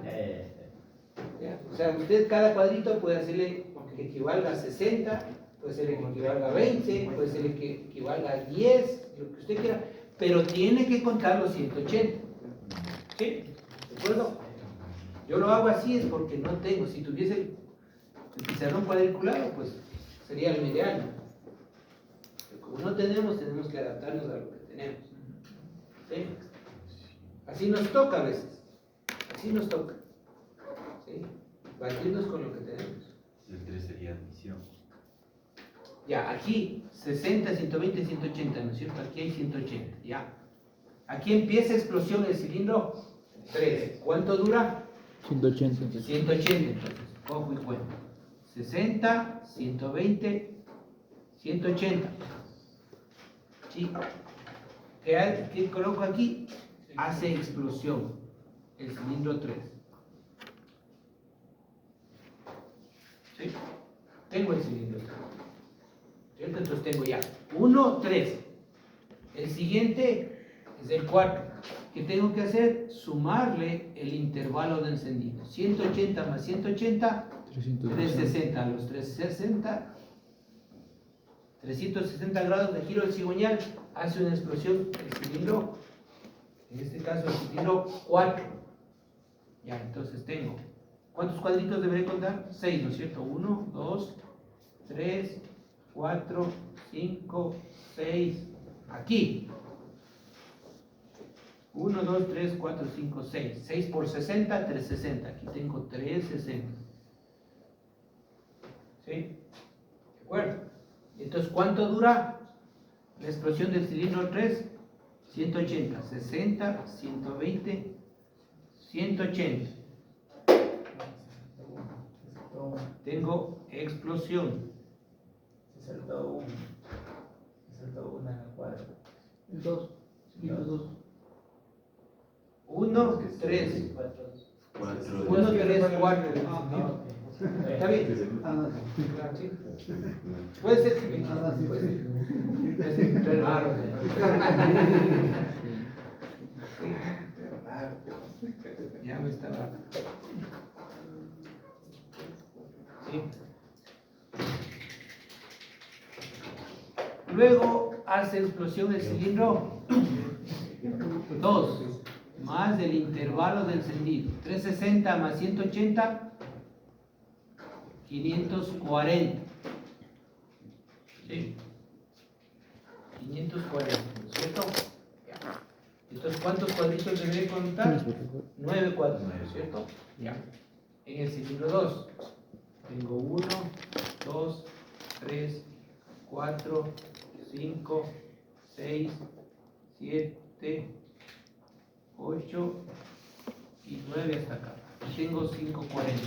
¿Ya? O sea, usted cada cuadrito puede hacerle que equivalga a 60, puede hacerle que equivalga a 20, puede hacerle que equivalga a 10, lo que usted quiera, pero tiene que contar los 180. ¿Sí? ¿De acuerdo? Yo lo hago así es porque no tengo. Si tuviese el pizarrón cuadriculado, pues sería lo ideal, ¿no? Pero como no tenemos, tenemos que adaptarnos a lo que tenemos. ¿Sí? Así nos toca a veces. Así nos toca. ¿Sí? Batirnos con lo que tenemos. El 3 sería admisión. Ya, aquí 60, 120, 180, ¿no es cierto? Aquí hay 180, ya. Aquí empieza explosión el cilindro 3. ¿Cuánto dura? 180. 180, entonces, cojo y cuento. 60, 120, 180. ¿Sí? ¿Qué coloco aquí? Hace explosión el cilindro 3. ¿Sí? Tengo el cilindro 3. ¿Cierto? Entonces tengo ya 1, 3. El siguiente es el 4. ¿Qué tengo que hacer? Sumarle el intervalo de encendido. 180 más 180, 360. A los 360 grados de giro del cigüeñal hace una explosión el cilindro, en este caso el cilindro 4. Ya, entonces tengo, ¿cuántos cuadritos deberé contar? 6, ¿no es cierto? 1, 2, 3, 4, 5, 6, aquí. 1, 2, 3, 4, 5, 6. 6 por 60, 360. Aquí tengo 360. ¿Sí? ¿De acuerdo? Entonces, ¿cuánto dura la explosión del cilindro 3? 180. 60, 120, 180. Tengo explosión. Se saltó una cuadra. El 2. Cilindro 2. 1, 3. 4. 1, 3, 4. ¿Está bien? Ah, no. ¿Sí? Puede ser que Ah, sí, puede sí. ser. Puede ser re raro. Ya me estaba. Sí. Luego hace explosión el cilindro 2 más el intervalo de encendido. 360 más 180, 540. ¿Sí? 540, ¿no es cierto? Ya. Entonces, ¿cuántos cuadritos deberé contar? 9 cuadros, ¿no es cierto? Ya. En el cilindro 2 tengo 1, 2, 3, 4, 5, 6, 7, 8 y 9 hasta acá. Tengo 540.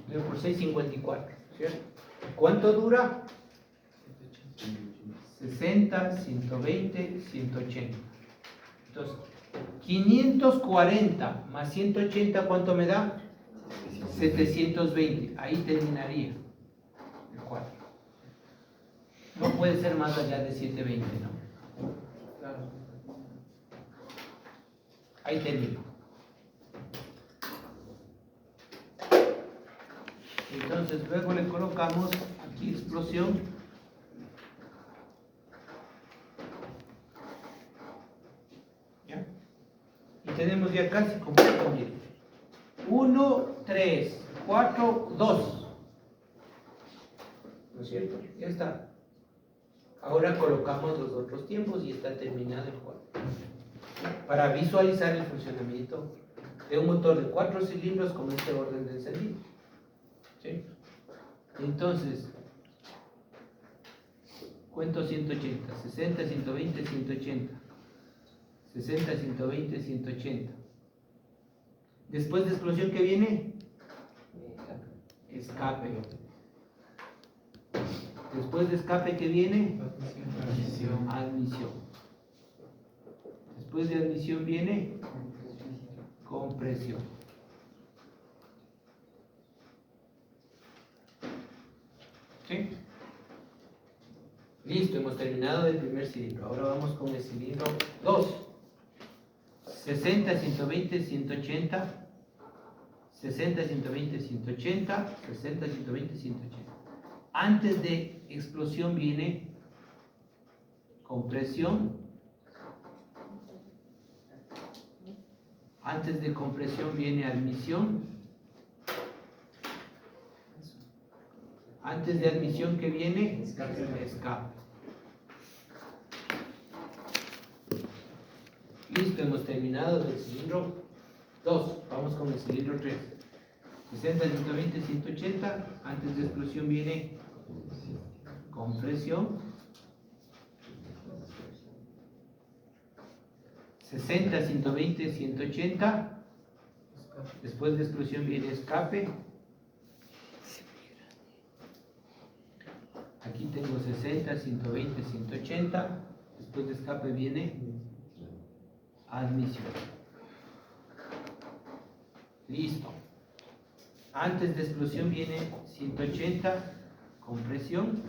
9 por 6, 54. ¿Cierto? ¿Cuánto dura? 60, 120, 180. Entonces, 540 más 180, ¿cuánto me da? 720. Ahí terminaría el cuadro. No puede ser más allá de 720, ¿no? Claro. Ahí termino. Entonces luego le colocamos aquí explosión. ¿Ya? Y tenemos ya casi completo, miren. 1, 3, 4, 2. ¿No es cierto? Ya está. Ahora colocamos los otros tiempos y está terminado el cuadro. Para visualizar el funcionamiento de un motor de 4 cilindros con este orden de encendido. ¿Sí? Entonces, cuento 180, 60, 120, 180, 60, 120, 180. Después de explosión, ¿qué viene? Escape. Después de escape, ¿qué viene? Admisión. Después de admisión viene compresión. ¿Sí? Listo, hemos terminado el primer cilindro. Ahora vamos con el cilindro 2. 60, 120, 180. 60, 120, 180. 60, 120, 180. Antes de explosión viene compresión. Antes de compresión viene admisión. Antes de admisión, ¿qué viene? Escape. Listo, hemos terminado del cilindro 2. Vamos con el cilindro 3. 60, 120, 180. Antes de explosión viene compresión. 60, 120, 180. Después de explosión viene escape. Aquí tengo 60, 120, 180. Después de escape viene admisión. Listo. Antes de explosión viene 180, compresión.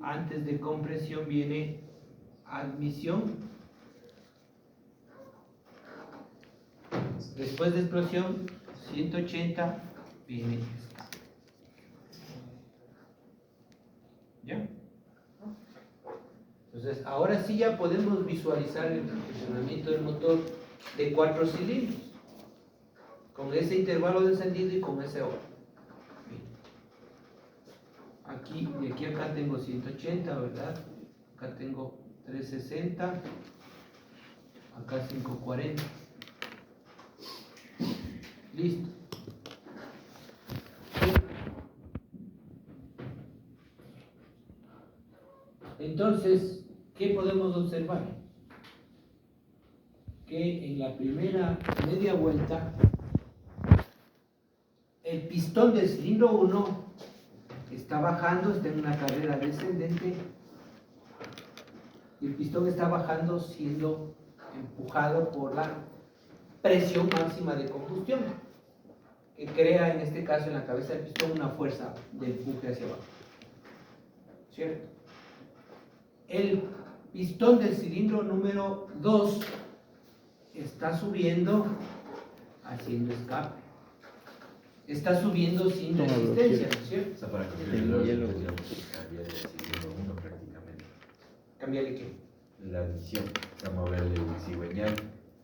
Antes de compresión viene admisión. Después de explosión, 180, viene escape. ¿Ya? Entonces, ahora sí ya podemos visualizar el funcionamiento del motor de 4 cilindros, con ese intervalo de encendido y con ese orden. Aquí, de aquí a acá tengo 180, ¿verdad? Acá tengo 360, acá 540. Listo. Entonces, ¿qué podemos observar? Que en la primera media vuelta, el pistón del cilindro 1 está bajando, está en una carrera descendente, y el pistón está bajando siendo empujado por la presión máxima de combustión, que crea en este caso en la cabeza del pistón una fuerza de empuje hacia abajo. ¿Cierto? El pistón del cilindro número 2 está subiendo haciendo escape. Está subiendo sin resistencia, ¿no es cierto? O sea, para cambiar el orden tendríamos que cambiar el cilindro 1 prácticamente. ¿Cambiarle qué? La admisión, o sea, moverle un cigüeñal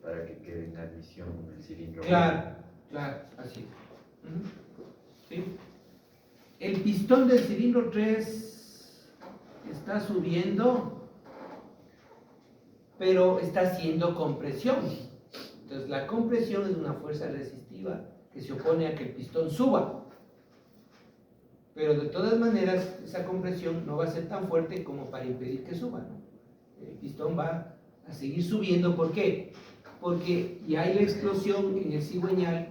para que quede en admisión el cilindro 1. Claro, así es. ¿Sí? El pistón del cilindro 3 está subiendo, pero está haciendo compresión. Entonces la compresión es una fuerza resistiva que se opone a que el pistón suba. Pero de todas maneras, esa compresión no va a ser tan fuerte como para impedir que suba, ¿no? El pistón va a seguir subiendo. ¿Por qué? Porque ya hay la explosión en el cigüeñal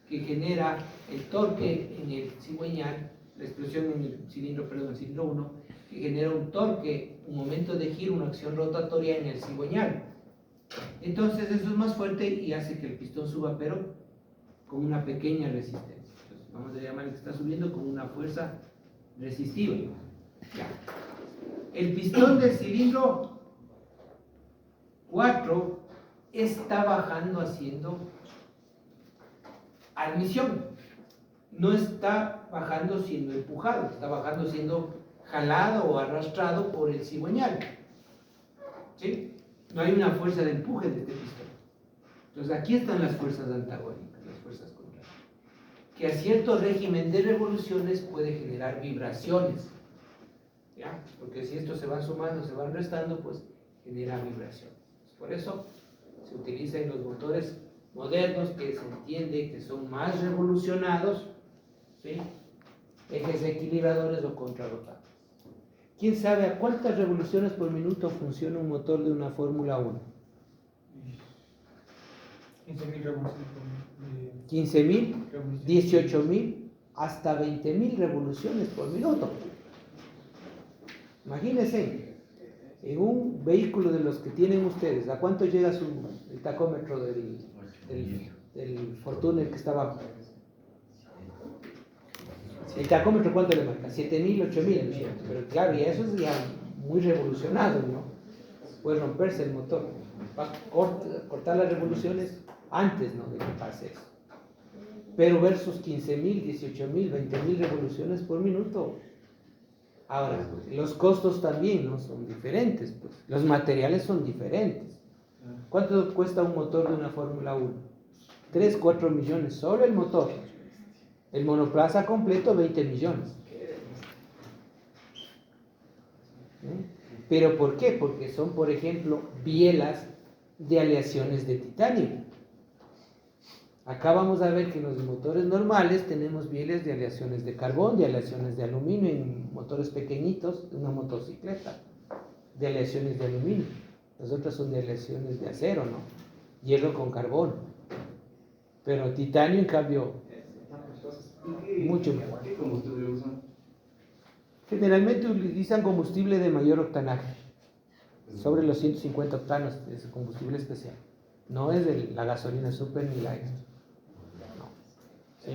que genera el torque en el cigüeñal la explosión en el cilindro 1, que genera un torque, un momento de giro, una acción rotatoria en el cigüeñal. Entonces eso es más fuerte y hace que el pistón suba, pero con una pequeña resistencia. Entonces, vamos a llamar que está subiendo con una fuerza resistiva. Ya. El pistón del cilindro 4 está bajando haciendo admisión. No está bajando siendo empujado, está bajando siendo jalado o arrastrado por el cigüeñal. ¿Sí? No hay una fuerza de empuje de este pistón. Entonces aquí están las fuerzas antagónicas, las fuerzas contrarias, que a cierto régimen de revoluciones puede generar vibraciones. ¿Ya? Porque si estos se van sumando, se van restando, pues genera vibraciones. Por eso se utiliza en los motores modernos, que se entiende que son más revolucionados, ¿sí? Ejes equilibradores o contrarrotables. ¿Quién sabe a cuántas revoluciones por minuto funciona un motor de una Fórmula 1? 15.000 revoluciones. 15.000, 18.000, hasta 20.000 revoluciones por minuto. Imagínense, en un vehículo de los que tienen ustedes, ¿a cuánto llega el tacómetro del Fortuner que está abajo? ¿El tacómetro cuánto le marca? 7.000, 8.000. Pero claro, y eso es ya muy revolucionado, ¿no? Puede romperse el motor. Va a cortar las revoluciones antes, ¿no?, de que pase eso. Pero versus 15.000, 18.000, 20.000 revoluciones por minuto. Ahora, los costos también, ¿no?, son diferentes, pues. Los materiales son diferentes. ¿Cuánto cuesta un motor de una Fórmula 1? 3, 4 millones, solo el motor. El monoplaza completo, 20 millones. ¿Pero por qué? Porque son, por ejemplo, bielas de aleaciones de titanio. Acá vamos a ver que en los motores normales tenemos bielas de aleaciones de carbón, de aleaciones de aluminio, en motores pequeñitos, una motocicleta, de aleaciones de aluminio. Las otras son de aleaciones de acero, ¿no? Hierro con carbón. Pero titanio, en cambio, mucho mejor. ¿Qué combustible usan? Generalmente utilizan combustible de mayor octanaje, sobre los 150 octanos, es combustible especial. No es de la gasolina super ni la extra. No. ¿Sí?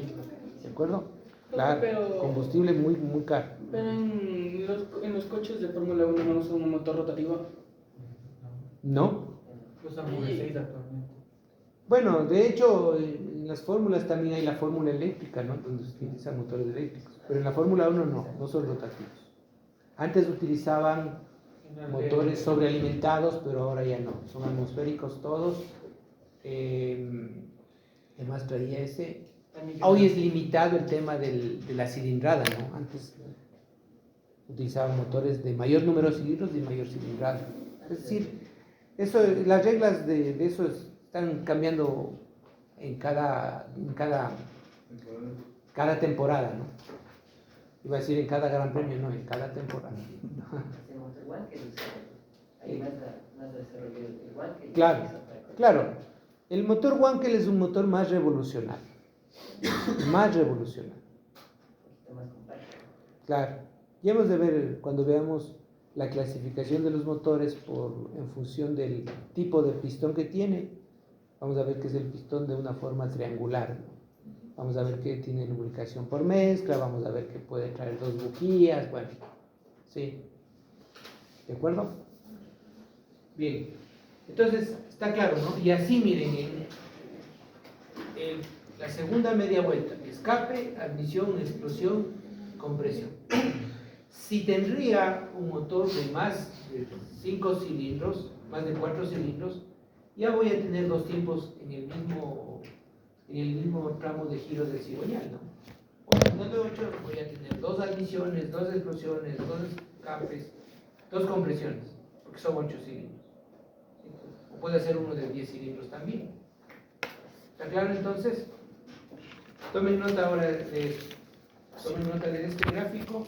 ¿De acuerdo? Claro, Pero- combustible muy, muy caro. Pero en los coches de Fórmula 1 no usan un motor rotativo. ¿No? Usan V6 actualmente. Bueno, de hecho, en las fórmulas también hay la fórmula eléctrica, ¿no?, donde se utilizan motores eléctricos. Pero en la Fórmula 1 no son rotativos. Antes utilizaban motores sobrealimentados, pero ahora ya no. Son atmosféricos todos. ¿Qué más traía ese? Hoy es limitado el tema de la cilindrada, ¿no? Antes utilizaban motores de mayor número de cilindros y mayor cilindrada. Es decir, las reglas de eso están cambiando en cada temporada, ¿no? Iba a decir en cada gran premio, no, en cada temporada. El motor Wankel hay más desarrollo del Wankel. Claro, claro. El motor Wankel es un motor más revolucionario. Más revolucionario. Un poquito más compacto. Claro. Ya hemos de ver cuando veamos la clasificación de los motores en función del tipo de pistón que tiene. Vamos a ver que es el pistón de una forma triangular, ¿no? Vamos a ver que tiene lubricación por mezcla, vamos a ver que puede traer 2 bujías, bueno, sí. ¿De acuerdo? Bien. Entonces, está claro, ¿no? Y así, miren, la segunda media vuelta, escape, admisión, explosión, compresión. Si tendría un motor de más de 5 cilindros, más de 4 cilindros, ya voy a tener 2 tiempos en el mismo tramo de giro del cigüeñal, ¿no? Cuando de 8 voy a tener 2 admisiones, 2 explosiones, 2 escapes, 2 compresiones, porque son 8 cilindros. ¿Sí? O puede ser uno de 10 cilindros también. ¿Está claro entonces? Tomen nota ahora de este gráfico.